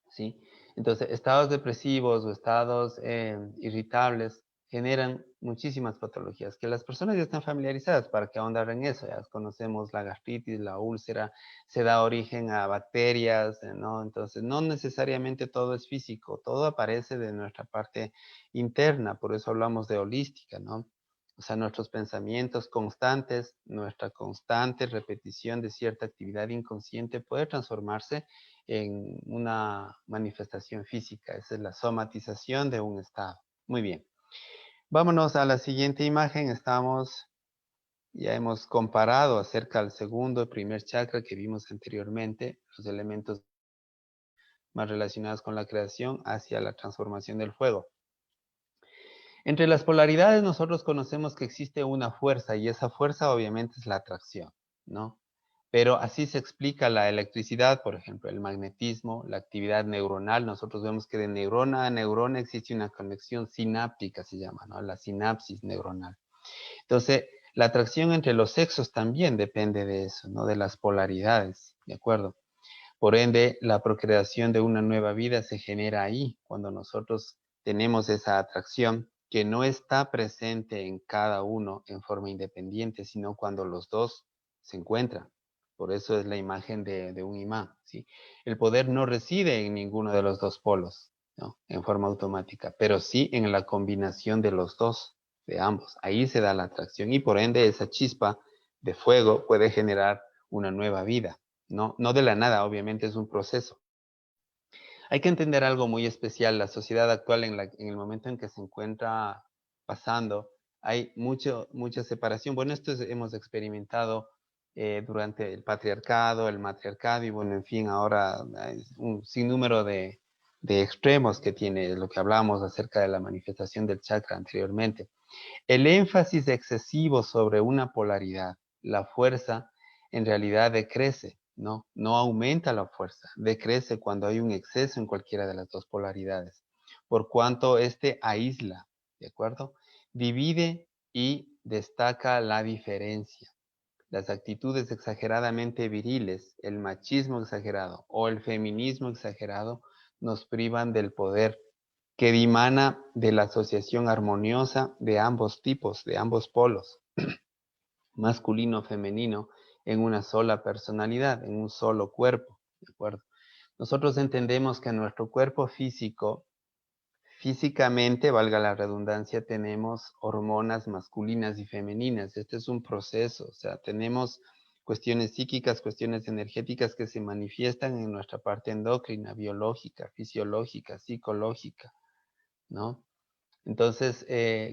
¿sí? Entonces, estados depresivos o estados irritables generan muchísimas patologías que las personas ya están familiarizadas. Para que ahondar en eso, ya conocemos la gastritis, la úlcera, se da origen a bacterias, ¿no? Entonces, no necesariamente todo es físico, todo aparece de nuestra parte interna, por eso hablamos de holística, ¿no? O sea, nuestros pensamientos constantes, nuestra constante repetición de cierta actividad inconsciente puede transformarse en una manifestación física. Esa es la somatización de un estado. Muy bien. Vámonos a la siguiente imagen. Ya hemos comparado acerca del segundo y primer chakra que vimos anteriormente, los elementos más relacionados con la creación hacia la transformación del fuego. Entre las polaridades nosotros conocemos que existe una fuerza y esa fuerza obviamente es la atracción, ¿no? Pero así se explica la electricidad, por ejemplo, el magnetismo, la actividad neuronal. Nosotros vemos que de neurona a neurona existe una conexión sináptica, se llama, ¿no? La sinapsis neuronal. Entonces, la atracción entre los sexos también depende de eso, ¿no? De las polaridades, ¿de acuerdo? Por ende, la procreación de una nueva vida se genera ahí, cuando nosotros tenemos esa atracción que no está presente en cada uno en forma independiente, sino cuando los dos se encuentran. Por eso es la imagen de un imán, ¿sí? El poder no reside en ninguno de los dos polos, ¿no? En forma automática, pero sí en la combinación de los dos, de ambos. Ahí se da la atracción y por ende esa chispa de fuego puede generar una nueva vida. No, no de la nada, obviamente es un proceso. Hay que entender algo muy especial. La sociedad actual, en el momento en que se encuentra pasando, hay mucha separación. Bueno, hemos experimentado durante el patriarcado, el matriarcado, y bueno, en fin, ahora hay un sinnúmero de extremos que tiene lo que hablamos acerca de la manifestación del chakra anteriormente. El énfasis excesivo sobre una polaridad, la fuerza, en realidad decrece, ¿no? No aumenta la fuerza, decrece cuando hay un exceso en cualquiera de las dos polaridades, por cuanto este aísla, ¿de acuerdo? Divide y destaca la diferencia. Las actitudes exageradamente viriles, el machismo exagerado o el feminismo exagerado nos privan del poder que dimana de la asociación armoniosa de ambos tipos, de ambos polos, masculino, femenino, en una sola personalidad, en un solo cuerpo, ¿de acuerdo? Nosotros entendemos que nuestro cuerpo físico, físicamente, valga la redundancia, tenemos hormonas masculinas y femeninas. Este es un proceso, o sea, tenemos cuestiones psíquicas, cuestiones energéticas que se manifiestan en nuestra parte endocrina, biológica, fisiológica, psicológica, ¿no? Entonces,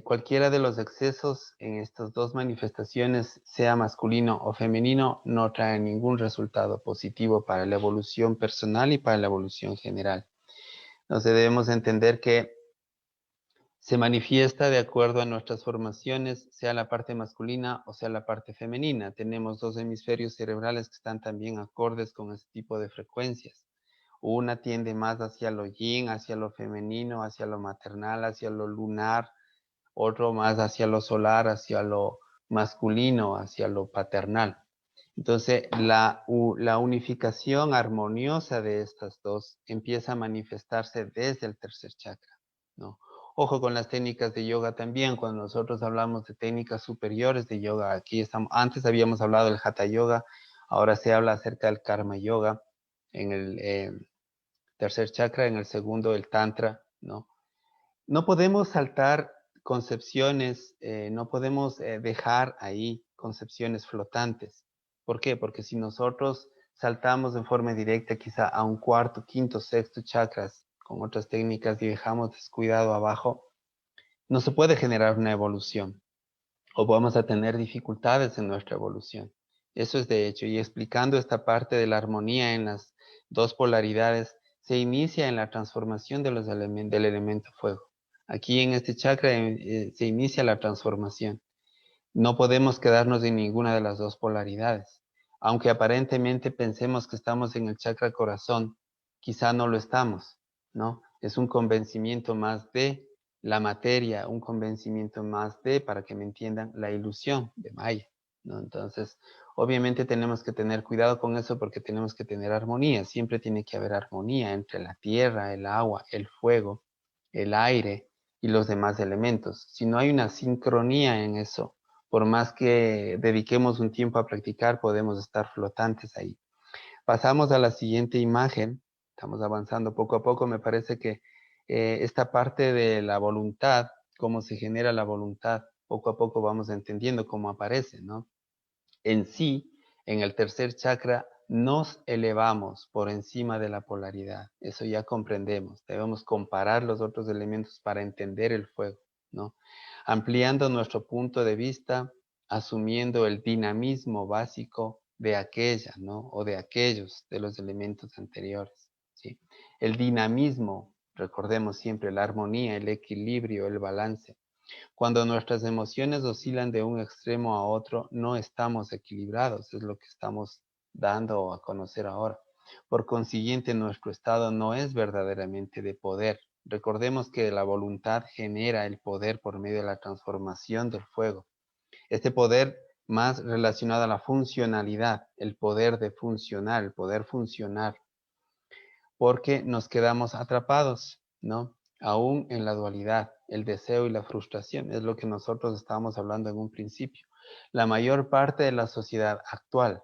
cualquiera de los excesos en estas dos manifestaciones, sea masculino o femenino, no trae ningún resultado positivo para la evolución personal y para la evolución general. Entonces, debemos entender que se manifiesta de acuerdo a nuestras formaciones, sea la parte masculina o sea la parte femenina. Tenemos dos hemisferios cerebrales que están también acordes con este tipo de frecuencias. Una tiende más hacia lo yin, hacia lo femenino, hacia lo maternal, hacia lo lunar, otro más hacia lo solar, hacia lo masculino, hacia lo paternal. Entonces, la unificación armoniosa de estas dos empieza a manifestarse desde el tercer chakra, ¿no? Ojo con las técnicas de yoga también. Cuando nosotros hablamos de técnicas superiores de yoga, aquí estamos, antes habíamos hablado del hatha yoga, ahora se habla acerca del karma yoga, en el tercer chakra, en el segundo el tantra, ¿no? No podemos saltar concepciones, no podemos dejar ahí concepciones flotantes. ¿Por qué? Porque si nosotros saltamos de forma directa quizá a un cuarto, quinto, sexto chakras con otras técnicas y dejamos descuidado abajo, no se puede generar una evolución o vamos a tener dificultades en nuestra evolución. Eso es de hecho. Y explicando esta parte de la armonía en las dos polaridades, se inicia en la transformación de del elemento fuego. Aquí en este chakra se inicia la transformación. No podemos quedarnos en ninguna de las dos polaridades. Aunque aparentemente pensemos que estamos en el chakra corazón, quizá no lo estamos, ¿no? Es un convencimiento más de la materia, un convencimiento más de, para que me entiendan, la ilusión de Maya, ¿no? Entonces, obviamente tenemos que tener cuidado con eso porque tenemos que tener armonía. Siempre tiene que haber armonía entre la tierra, el agua, el fuego, el aire y los demás elementos. Si no hay una sincronía en eso, por más que dediquemos un tiempo a practicar, podemos estar flotantes ahí. Pasamos a la siguiente imagen. Estamos avanzando poco a poco. Me parece que esta parte de la voluntad, cómo se genera la voluntad, poco a poco vamos entendiendo cómo aparece, ¿no? En sí, en el tercer chakra, nos elevamos por encima de la polaridad. Eso ya comprendemos. Debemos comparar los otros elementos para entender el fuego, ¿no? Ampliando nuestro punto de vista, asumiendo el dinamismo básico de aquella, ¿no? O de aquellos de los elementos anteriores, ¿sí? El dinamismo, recordemos siempre la armonía, el equilibrio, el balance. Cuando nuestras emociones oscilan de un extremo a otro, no estamos equilibrados, es lo que estamos dando a conocer ahora. Por consiguiente, nuestro estado no es verdaderamente de poder. Recordemos que la voluntad genera el poder por medio de la transformación del fuego. Este poder más relacionado a la funcionalidad, el poder de funcionar, el poder funcionar, porque nos quedamos atrapados, ¿no? Aún en la dualidad, el deseo y la frustración, es lo que nosotros estábamos hablando en un principio. La mayor parte de la sociedad actual,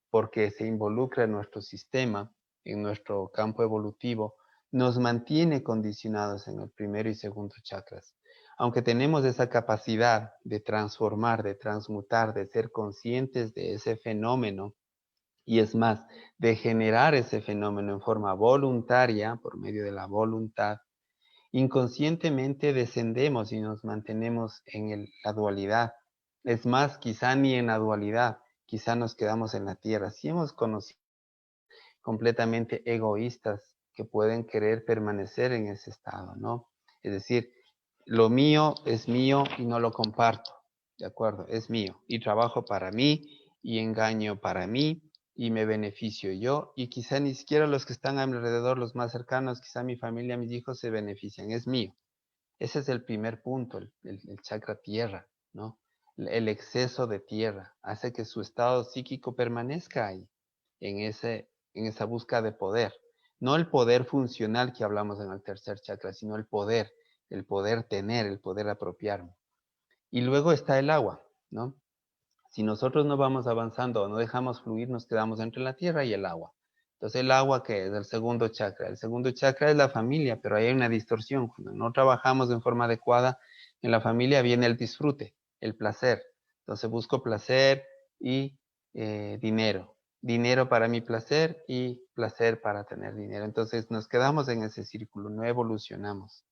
porque se involucra en nuestro sistema, en nuestro campo evolutivo, nos mantiene condicionados en el primero y segundo chakras. Aunque tenemos esa capacidad de transformar, de transmutar, de ser conscientes de ese fenómeno, y es más, de generar ese fenómeno en forma voluntaria, por medio de la voluntad, inconscientemente descendemos y nos mantenemos en la dualidad. Es más, quizá ni en la dualidad, quizá nos quedamos en la tierra. Si hemos conocido completamente egoístas que pueden querer permanecer en ese estado, ¿no? Es decir, lo mío es mío y no lo comparto, ¿de acuerdo? Es mío y trabajo para mí y engaño para mí y me beneficio yo y quizá ni siquiera los que están a mi alrededor, los más cercanos, quizá mi familia, mis hijos se benefician, es mío. Ese es el primer punto, el chakra tierra, ¿no? El exceso de tierra hace que su estado psíquico permanezca ahí, en esa búsqueda de poder. No el poder funcional que hablamos en el tercer chakra, sino el poder tener, el poder apropiarme. Y luego está el agua, ¿no? Si nosotros no vamos avanzando o no dejamos fluir, nos quedamos entre la tierra y el agua. Entonces el agua, ¿qué es? El segundo chakra. El segundo chakra es la familia, pero ahí hay una distorsión. Cuando no trabajamos en forma adecuada, en la familia viene el disfrute, el placer. Entonces busco placer y dinero. Dinero para mi placer y placer para tener dinero. Entonces nos quedamos en ese círculo, no evolucionamos.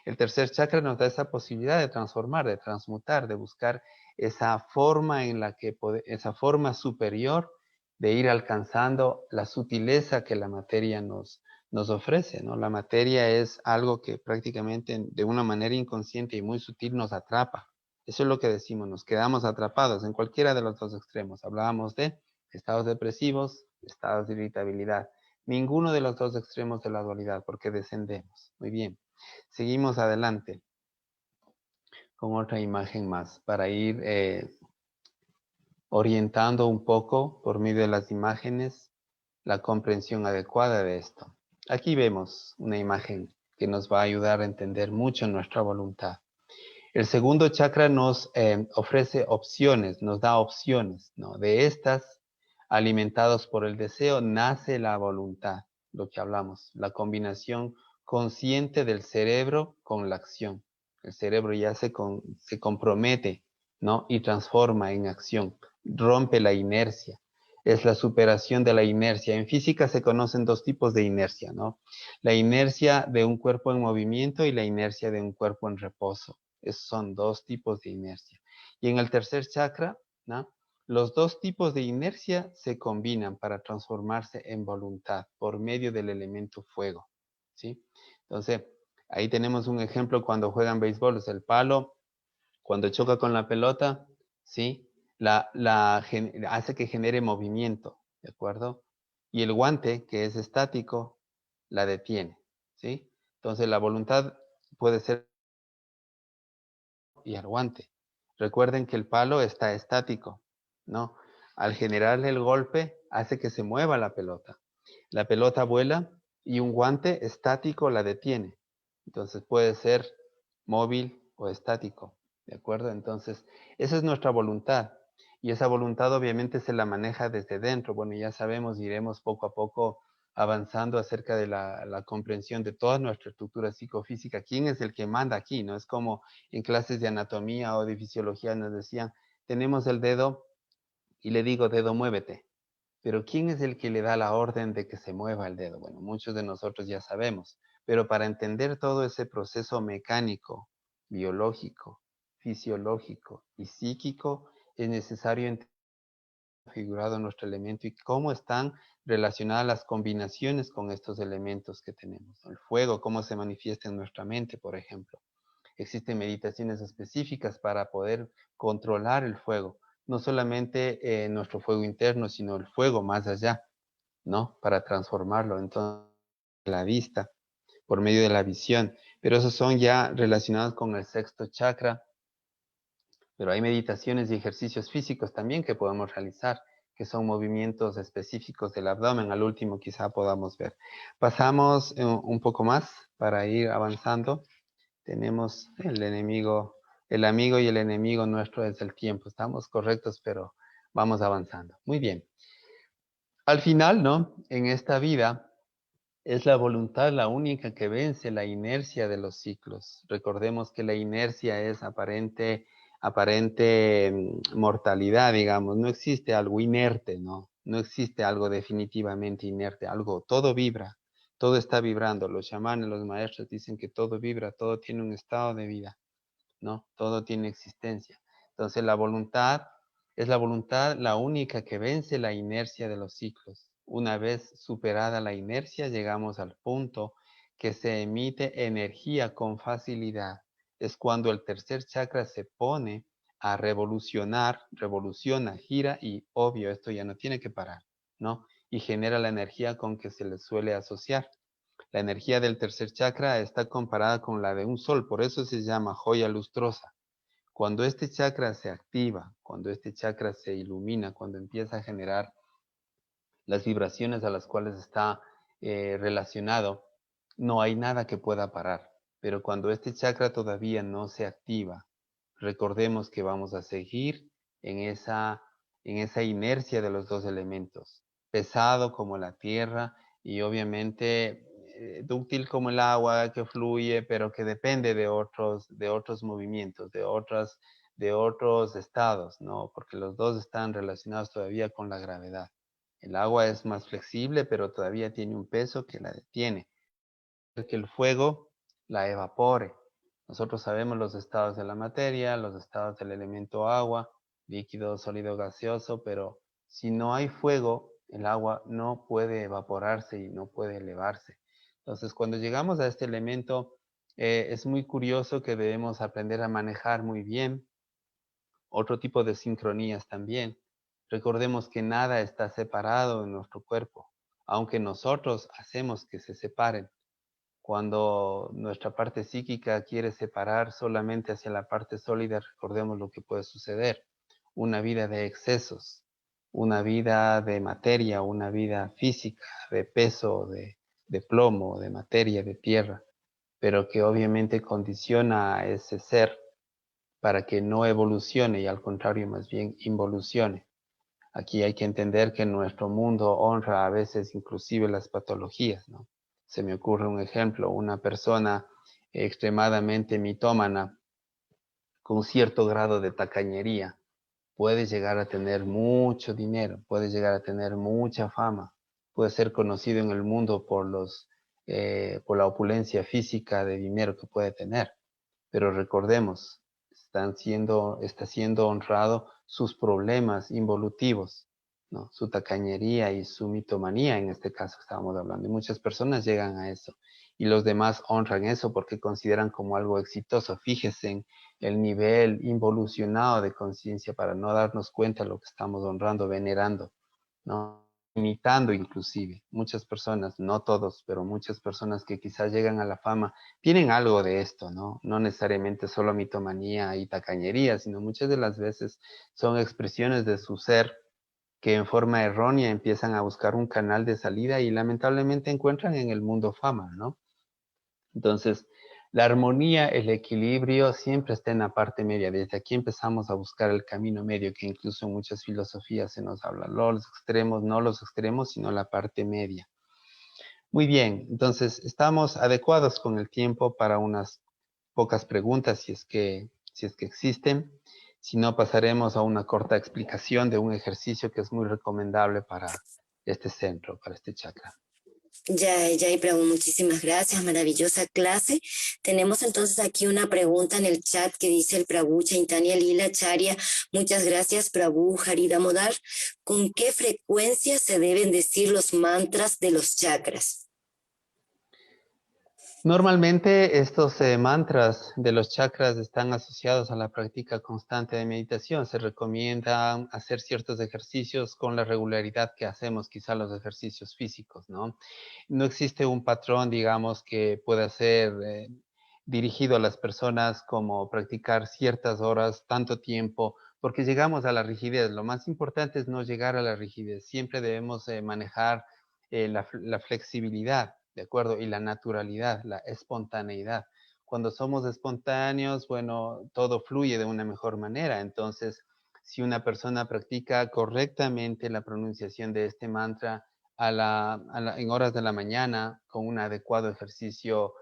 El tercer chakra nos da esa posibilidad de transformar, de transmutar, de buscar esa forma en la que esa forma superior de ir alcanzando la sutileza que la materia nos ofrece, ¿no? La materia es algo que prácticamente de una manera inconsciente y muy sutil nos atrapa. Eso es lo que decimos, nos quedamos atrapados en cualquiera de los dos extremos. Hablábamos de estados depresivos, estados de irritabilidad. Ninguno de los dos extremos de la dualidad, porque descendemos. Muy bien. Seguimos adelante con otra imagen más para ir orientando un poco por medio de las imágenes la comprensión adecuada de esto. Aquí vemos una imagen que nos va a ayudar a entender mucho nuestra voluntad. El segundo chakra nos ofrece opciones, nos da opciones, ¿no? De estas, alimentados por el deseo, nace la voluntad, lo que hablamos, la combinación consciente del cerebro con la acción. El cerebro ya se compromete, ¿no? Y transforma en acción, rompe la inercia. Es la superación de la inercia. En física se conocen dos tipos de inercia, ¿no? La inercia de un cuerpo en movimiento y la inercia de un cuerpo en reposo. Esos son dos tipos de inercia. Y en el tercer chakra, ¿no? Los dos tipos de inercia se combinan para transformarse en voluntad por medio del elemento fuego, ¿sí? Entonces, ahí tenemos un ejemplo cuando juegan béisbol, es el palo, cuando choca con la pelota, ¿sí? Hace que genere movimiento, ¿de acuerdo? Y el guante, que es estático, la detiene, ¿sí? Entonces, la voluntad puede ser y al guante. Recuerden que el palo está estático, ¿no? Al generarle el golpe, hace que se mueva la pelota. La pelota vuela y un guante estático la detiene. Entonces puede ser móvil o estático, ¿de acuerdo? Entonces, esa es nuestra voluntad. Y esa voluntad obviamente se la maneja desde dentro. Bueno, ya sabemos, iremos poco a poco avanzando acerca de la comprensión de toda nuestra estructura psicofísica. ¿Quién es el que manda aquí? ¿No? Es como en clases de anatomía o de fisiología nos decían, tenemos el dedo y le digo, dedo, muévete. Pero ¿quién es el que le da la orden de que se mueva el dedo? Bueno, muchos de nosotros ya sabemos, pero para entender todo ese proceso mecánico, biológico, fisiológico y psíquico, es necesario entender figurado nuestro elemento y cómo están relacionadas las combinaciones con estos elementos que tenemos. El fuego, cómo se manifiesta en nuestra mente, por ejemplo. Existen meditaciones específicas para poder controlar el fuego, no solamente nuestro fuego interno, sino el fuego más allá, ¿no? Para transformarlo. Entonces, la vista, por medio de la visión. Pero esos son ya relacionados con el sexto chakra. Pero hay meditaciones y ejercicios físicos también que podemos realizar, que son movimientos específicos del abdomen. Al último quizá podamos ver. Pasamos un poco más para ir avanzando. Tenemos el enemigo, el amigo y el enemigo nuestro es el tiempo. Estamos correctos, pero vamos avanzando. Muy bien. Al final, ¿no? En esta vida es la voluntad la única que vence la inercia de los ciclos. Recordemos que la inercia es aparente mortalidad, digamos. No existe algo inerte, ¿no? No existe algo definitivamente inerte. Algo, todo vibra, todo está vibrando. Los chamanes, los maestros dicen que todo vibra, todo tiene un estado de vida, ¿no? Todo tiene existencia. Entonces la voluntad es la voluntad la única que vence la inercia de los ciclos. Una vez superada la inercia, llegamos al punto que se emite energía con facilidad. Es cuando el tercer chakra se pone a revolucionar, revoluciona, gira y obvio, esto ya no tiene que parar, ¿no? Y genera la energía con que se le suele asociar. La energía del tercer chakra está comparada con la de un sol, por eso se llama joya lustrosa. Cuando este chakra se activa, cuando este chakra se ilumina, cuando empieza a generar las vibraciones a las cuales está relacionado, no hay nada que pueda parar. Pero cuando este chakra todavía no se activa, recordemos que vamos a seguir en esa inercia de los dos elementos, pesado como la tierra y obviamente dúctil como el agua que fluye, pero que depende de otros movimientos, de otros estados, ¿no? Porque los dos están relacionados todavía con la gravedad. El agua es más flexible, pero todavía tiene un peso que la detiene. Que el fuego la evapore. Nosotros sabemos los estados de la materia, los estados del elemento agua, líquido, sólido, gaseoso, pero si no hay fuego, el agua no puede evaporarse y no puede elevarse. Entonces, cuando llegamos a este elemento, es muy curioso que debemos aprender a manejar muy bien otro tipo de sincronías también. Recordemos que nada está separado en nuestro cuerpo, aunque nosotros hacemos que se separen. Cuando nuestra parte psíquica quiere separar solamente hacia la parte sólida, recordemos lo que puede suceder. Una vida de excesos, una vida de materia, una vida física, de peso, de plomo, de materia, de tierra, pero que obviamente condiciona a ese ser para que no evolucione y al contrario más bien involucione. Aquí hay que entender que nuestro mundo honra a veces inclusive las patologías, ¿no? Se me ocurre un ejemplo, una persona extremadamente mitómana con cierto grado de tacañería puede llegar a tener mucho dinero, puede llegar a tener mucha fama, puede ser conocido en el mundo por la opulencia física de dinero que puede tener. Pero recordemos, está siendo honrado sus problemas involutivos, ¿no? Su tacañería y su mitomanía, en este caso estábamos hablando. Y muchas personas llegan a eso. Y los demás honran eso porque consideran como algo exitoso. Fíjese en el nivel involucionado de conciencia para no darnos cuenta de lo que estamos honrando, venerando, ¿no? Imitando inclusive. Muchas personas, no todos, pero muchas personas que quizás llegan a la fama tienen algo de esto, ¿no? No necesariamente solo mitomanía y tacañería, sino muchas de las veces son expresiones de su ser que en forma errónea empiezan a buscar un canal de salida y lamentablemente encuentran en el mundo fama, ¿no? Entonces, la armonía, el equilibrio siempre está en la parte media. Desde aquí empezamos a buscar el camino medio, que incluso en muchas filosofías se nos habla. Los extremos, no los extremos, sino la parte media. Muy bien, entonces estamos adecuados con el tiempo para unas pocas preguntas, si es que existen. Si no, pasaremos a una corta explicación de un ejercicio que es muy recomendable para este centro, para este chakra. Ya, y Prabhu, muchísimas gracias, maravillosa clase. Tenemos entonces aquí una pregunta en el chat que dice el Prabhu Chaitanya Lila Charya. Muchas gracias, Prabhu Haridamodar. ¿Con qué frecuencia se deben decir los mantras de los chakras? Normalmente estos mantras de los chakras están asociados a la práctica constante de meditación. Se recomienda hacer ciertos ejercicios con la regularidad que hacemos, quizá los ejercicios físicos, ¿no? No existe un patrón, digamos, que pueda ser dirigido a las personas como practicar ciertas horas, tanto tiempo, porque llegamos a la rigidez. Lo más importante es no llegar a la rigidez. Siempre debemos manejar la flexibilidad, ¿de acuerdo? Y la naturalidad, la espontaneidad. Cuando somos espontáneos, bueno, todo fluye de una mejor manera. Entonces, si una persona practica correctamente la pronunciación de este mantra en horas de la mañana, con un adecuado ejercicio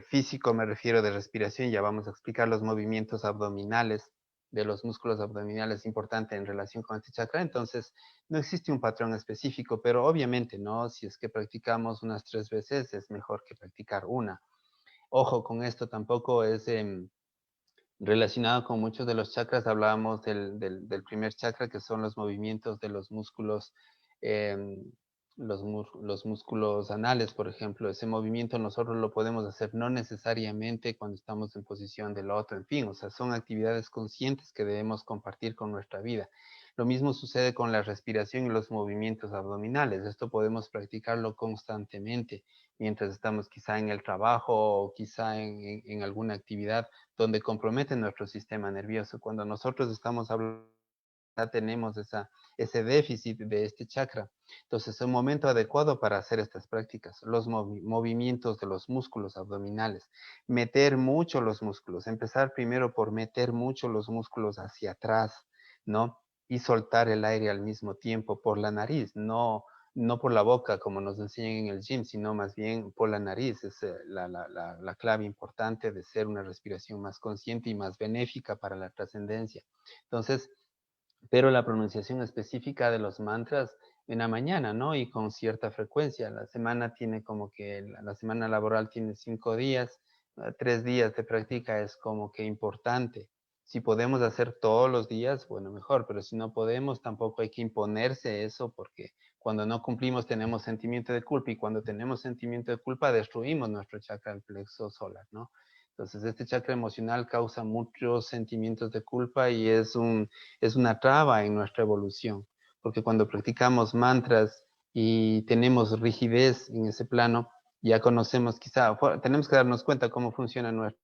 físico, me refiero de respiración, ya vamos a explicar los movimientos abdominales de los músculos abdominales importante en relación con este chakra. Entonces, no existe un patrón específico, pero obviamente, ¿no? Si es que practicamos unas 3 veces, es mejor que practicar una. Ojo, con esto tampoco es relacionado con muchos de los chakras. Hablábamos del primer chakra, que son los movimientos de los músculos, eh, los músculos anales, por ejemplo. Ese movimiento nosotros lo podemos hacer no necesariamente cuando estamos en posición de loto, en fin, o sea, son actividades conscientes que debemos compartir con nuestra vida. Lo mismo sucede con la respiración y los movimientos abdominales. Esto podemos practicarlo constantemente mientras estamos quizá en el trabajo o quizá en alguna actividad donde compromete nuestro sistema nervioso. Cuando nosotros estamos hablando, tenemos ese déficit de este chakra. Entonces, es un momento adecuado para hacer estas prácticas. Los movimientos de los músculos abdominales. Meter mucho los músculos. Empezar primero por meter mucho los músculos hacia atrás, ¿no? Y soltar el aire al mismo tiempo por la nariz, no por la boca como nos enseñan en el gym, sino más bien por la nariz. Es la clave importante de ser una respiración más consciente y más benéfica para la trascendencia. Entonces, pero la pronunciación específica de los mantras en la mañana, ¿no? Y con cierta frecuencia. La semana tiene como que, la semana laboral tiene 5 días, 3 días de práctica es como que importante. Si podemos hacer todos los días, bueno, mejor, pero si no podemos, tampoco hay que imponerse eso, porque cuando no cumplimos tenemos sentimiento de culpa, y cuando tenemos sentimiento de culpa destruimos nuestro chakra del plexo solar, ¿no? Entonces, este chakra emocional causa muchos sentimientos de culpa y es una traba en nuestra evolución, porque cuando practicamos mantras y tenemos rigidez en ese plano, ya conocemos quizá, tenemos que darnos cuenta cómo funciona nuestro,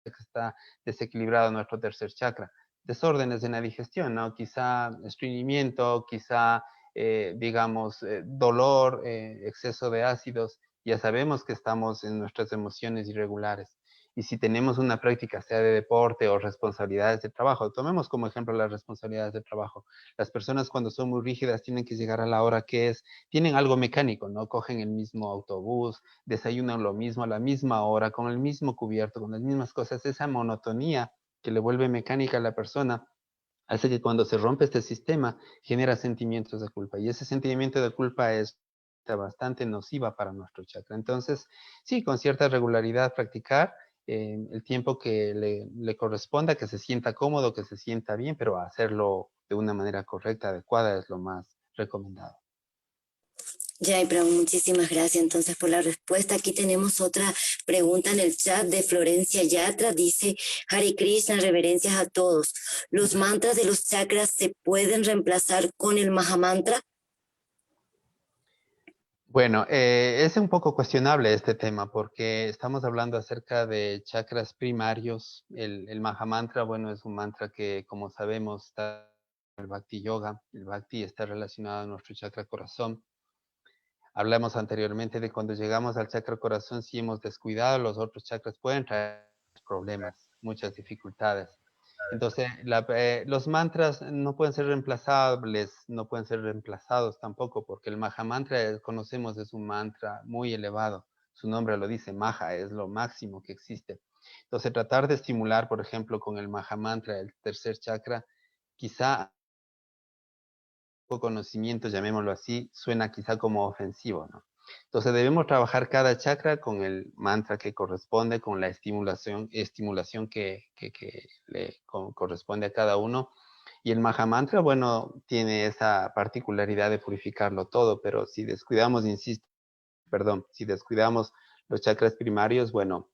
que está desequilibrado nuestro tercer chakra. Desórdenes en la digestión, ¿no? Quizá estreñimiento, quizá, digamos, dolor, exceso de ácidos. Ya sabemos que estamos en nuestras emociones irregulares. Y si tenemos una práctica, sea de deporte o responsabilidades de trabajo, tomemos como ejemplo las responsabilidades de trabajo. Las personas cuando son muy rígidas tienen que llegar a la hora que es, tienen algo mecánico, ¿no? Cogen el mismo autobús, desayunan lo mismo a la misma hora, con el mismo cubierto, con las mismas cosas. Esa monotonía que le vuelve mecánica a la persona hace que cuando se rompe este sistema genera sentimientos de culpa, y ese sentimiento de culpa es bastante nociva para nuestro chakra. Entonces, sí, con cierta regularidad practicar el tiempo que le corresponda, que se sienta cómodo, que se sienta bien, pero hacerlo de una manera correcta, adecuada, es lo más recomendado. Ya, pero muchísimas gracias entonces por la respuesta. Aquí tenemos otra pregunta en el chat de Florencia Yatra. Dice, Hare Krishna, reverencias a todos. ¿Los mantras de los chakras se pueden reemplazar con el Mahamantra? Bueno, es un poco cuestionable este tema porque estamos hablando acerca de chakras primarios. El Mahamantra, bueno, es un mantra que, como sabemos, está en el Bhakti Yoga. El Bhakti está relacionado a nuestro chakra corazón. Hablamos anteriormente de cuando llegamos al chakra corazón, si hemos descuidado los otros chakras, pueden traer problemas, muchas dificultades. Entonces, los mantras no pueden ser reemplazables, no pueden ser reemplazados tampoco, porque el Maha Mantra, conocemos, es un mantra muy elevado. Su nombre lo dice, Maha, es lo máximo que existe. Entonces, tratar de estimular, por ejemplo, con el Maha Mantra, el tercer chakra, quizá conocimiento, llamémoslo así, suena quizá como ofensivo, ¿no? Entonces debemos trabajar cada chakra con el mantra que corresponde, con la estimulación que le corresponde a cada uno. Y el Mahamantra, bueno, tiene esa particularidad de purificarlo todo, pero si descuidamos, insisto, perdón, si descuidamos los chakras primarios, bueno,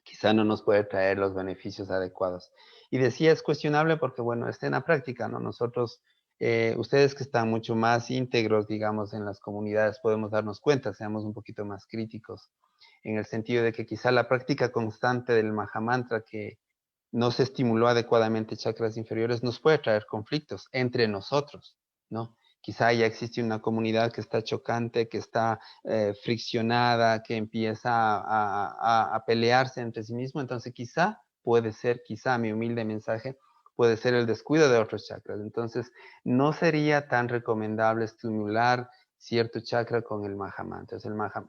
quizá no nos puede traer los beneficios adecuados. Y decía, es cuestionable porque, bueno, está en la práctica, ¿no? Nosotros, ustedes que están mucho más íntegros, digamos, en las comunidades, podemos darnos cuenta, seamos un poquito más críticos, en el sentido de que quizá la práctica constante del Mahamantra que no se estimuló adecuadamente chakras inferiores nos puede traer conflictos entre nosotros, ¿no? Quizá ya existe una comunidad que está chocante, que está friccionada, que empieza a pelearse entre sí mismo. Entonces quizá puede ser, quizá mi humilde mensaje, puede ser el descuido de otros chakras. Entonces no sería tan recomendable estimular cierto chakra con el Mahamantra.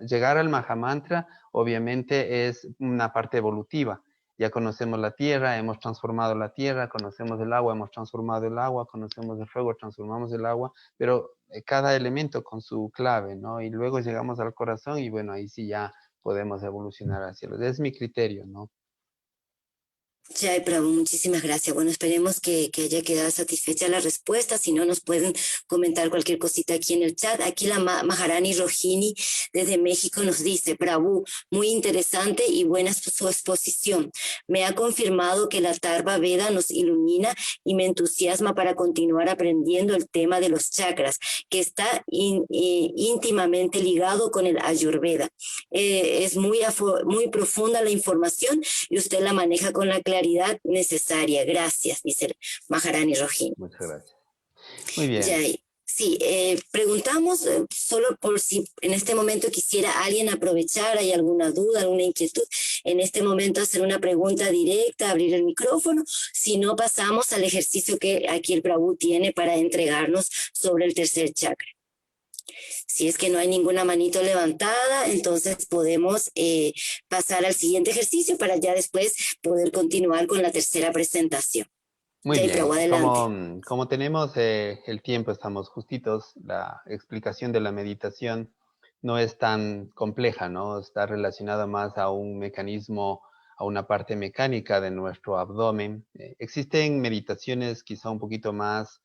Llegar al Mahamantra obviamente es una parte evolutiva. Ya conocemos la tierra, hemos transformado la tierra, conocemos el agua, hemos transformado el agua, conocemos el fuego, transformamos el agua, pero cada elemento con su clave, ¿no? Y luego llegamos al corazón y bueno, ahí sí ya podemos evolucionar hacia los. Es mi criterio, ¿no? Jai Prabhu, muchísimas gracias. Bueno, esperemos que haya quedado satisfecha la respuesta. Si no, nos pueden comentar cualquier cosita aquí en el chat. Aquí la Maharani Rohini desde México nos dice, Prabhu, muy interesante y buena su exposición. Me ha confirmado que la Tarva Veda nos ilumina y me entusiasma para continuar aprendiendo el tema de los chakras, que está íntimamente ligado con el Ayurveda. Es muy profunda la información y usted la maneja con la claridad necesaria. Gracias, dice Maharani Rohini. Muchas gracias. Muy bien. Jai. Sí, preguntamos solo por si en este momento quisiera alguien aprovechar, hay alguna duda, alguna inquietud, en este momento hacer una pregunta directa, abrir el micrófono, si no pasamos al ejercicio que aquí el Prabhu tiene para entregarnos sobre el tercer chakra. Si es que no hay ninguna manito levantada, entonces podemos pasar al siguiente ejercicio para ya después poder continuar con la tercera presentación. Muy bien. Prabhu, adelante. Como tenemos el tiempo, estamos justitos, la explicación de la meditación no es tan compleja, ¿no? Está relacionada más a un mecanismo, a una parte mecánica de nuestro abdomen. Existen meditaciones quizá un poquito más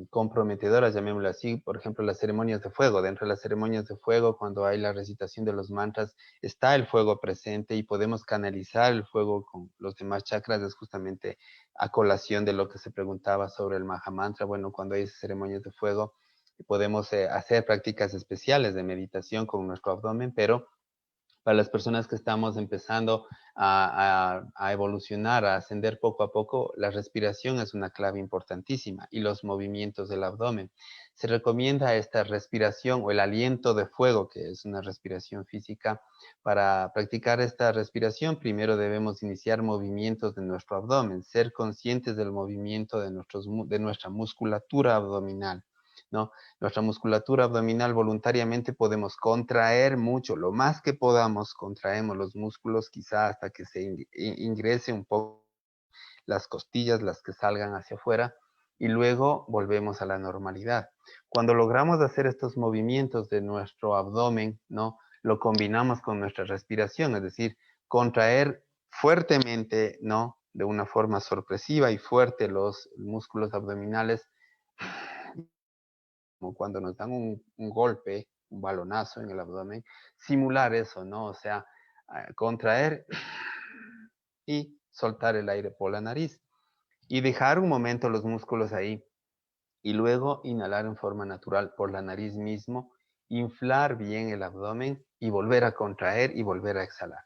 comprometedoras, llamémoslo así, por ejemplo, las ceremonias de fuego. Dentro de las ceremonias de fuego, cuando hay la recitación de los mantras, está el fuego presente y podemos canalizar el fuego con los demás chakras. Es justamente a colación de lo que se preguntaba sobre el Mahamantra. Bueno, cuando hay ceremonias de fuego, podemos hacer prácticas especiales de meditación con nuestro abdomen, pero para las personas que estamos empezando a evolucionar, a ascender poco a poco, la respiración es una clave importantísima y los movimientos del abdomen. Se recomienda esta respiración o el aliento de fuego, que es una respiración física. Para practicar esta respiración, primero debemos iniciar movimientos de nuestro abdomen, ser conscientes del movimiento de nuestra musculatura abdominal, ¿no? Nuestra musculatura abdominal voluntariamente podemos contraer mucho, lo más que podamos, contraemos los músculos quizá hasta que se ingrese un poco las costillas, las que salgan hacia afuera, y luego volvemos a la normalidad. Cuando logramos hacer estos movimientos de nuestro abdomen, ¿no? Lo combinamos con nuestra respiración, es decir, contraer fuertemente, ¿no? De una forma sorpresiva y fuerte los músculos abdominales, como cuando nos dan un golpe, un balonazo en el abdomen, simular eso, ¿no? O sea, contraer y soltar el aire por la nariz y dejar un momento los músculos ahí y luego inhalar en forma natural por la nariz mismo, inflar bien el abdomen y volver a contraer y volver a exhalar.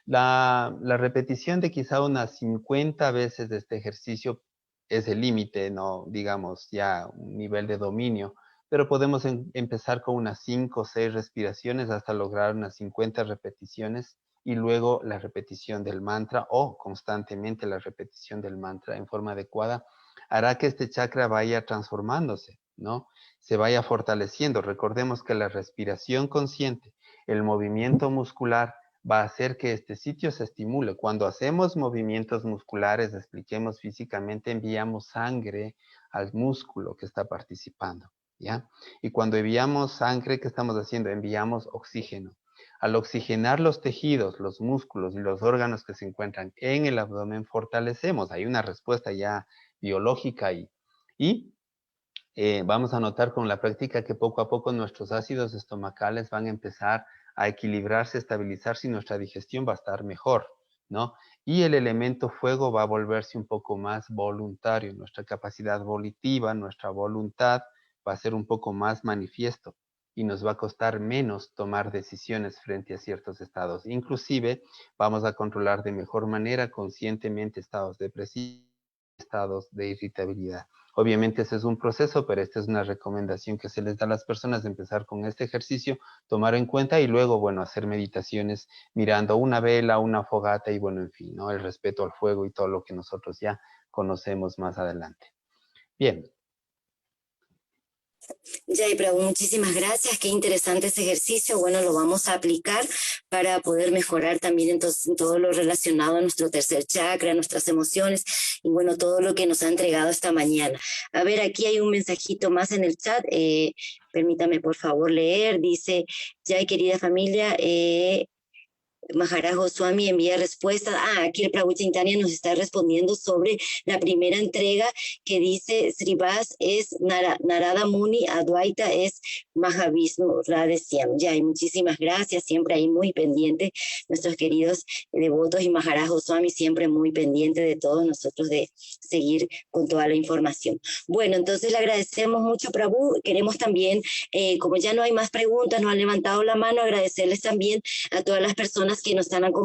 La repetición de quizá unas 50 veces de este ejercicio es el límite, no digamos ya un nivel de dominio, pero podemos empezar con unas 5 o 6 respiraciones hasta lograr unas 50 repeticiones y luego la repetición del mantra o constantemente la repetición del mantra en forma adecuada hará que este chakra vaya transformándose, ¿no? Se vaya fortaleciendo. Recordemos que la respiración consciente, el movimiento muscular, va a hacer que este sitio se estimule. Cuando hacemos movimientos musculares, expliquemos físicamente, enviamos sangre al músculo que está participando, ¿ya? Y cuando enviamos sangre, ¿qué estamos haciendo? Enviamos oxígeno. Al oxigenar los tejidos, los músculos y los órganos que se encuentran en el abdomen, fortalecemos. Hay una respuesta ya biológica ahí. Y vamos a notar con la práctica que poco a poco nuestros ácidos estomacales van a empezar a equilibrarse, estabilizarse y nuestra digestión va a estar mejor, ¿no? Y el elemento fuego va a volverse un poco más voluntario, nuestra capacidad volitiva, nuestra voluntad va a ser un poco más manifiesto y nos va a costar menos tomar decisiones frente a ciertos estados. Inclusive vamos a controlar de mejor manera conscientemente estados depresivos, estados de irritabilidad. Obviamente ese es un proceso, pero esta es una recomendación que se les da a las personas de empezar con este ejercicio, tomar en cuenta y luego, bueno, hacer meditaciones mirando una vela, una fogata y bueno, en fin, ¿no? El respeto al fuego y todo lo que nosotros ya conocemos más adelante. Bien. Jay, Prabhu, muchísimas gracias, qué interesante ese ejercicio. Bueno, lo vamos a aplicar para poder mejorar también entonces en todo lo relacionado a nuestro tercer chakra, nuestras emociones y bueno, todo lo que nos ha entregado esta mañana. A ver, aquí hay un mensajito más en el chat, permítame por favor leer, dice, Jay, querida familia, Maharaj Goswami envía respuestas. Aquí el Prabhu Chaitanya nos está respondiendo sobre la primera entrega que dice Srivas es Narada Muni, Advaita es Mahavishnu Radhesyam. Ya, y muchísimas gracias, siempre ahí muy pendiente, nuestros queridos devotos y Maharaj Goswami siempre muy pendiente de todos nosotros de seguir con toda la información. Bueno, entonces le agradecemos mucho, Prabhu. Queremos también, como ya no hay más preguntas, nos han levantado la mano, agradecerles también a todas las personas que nos están acompañando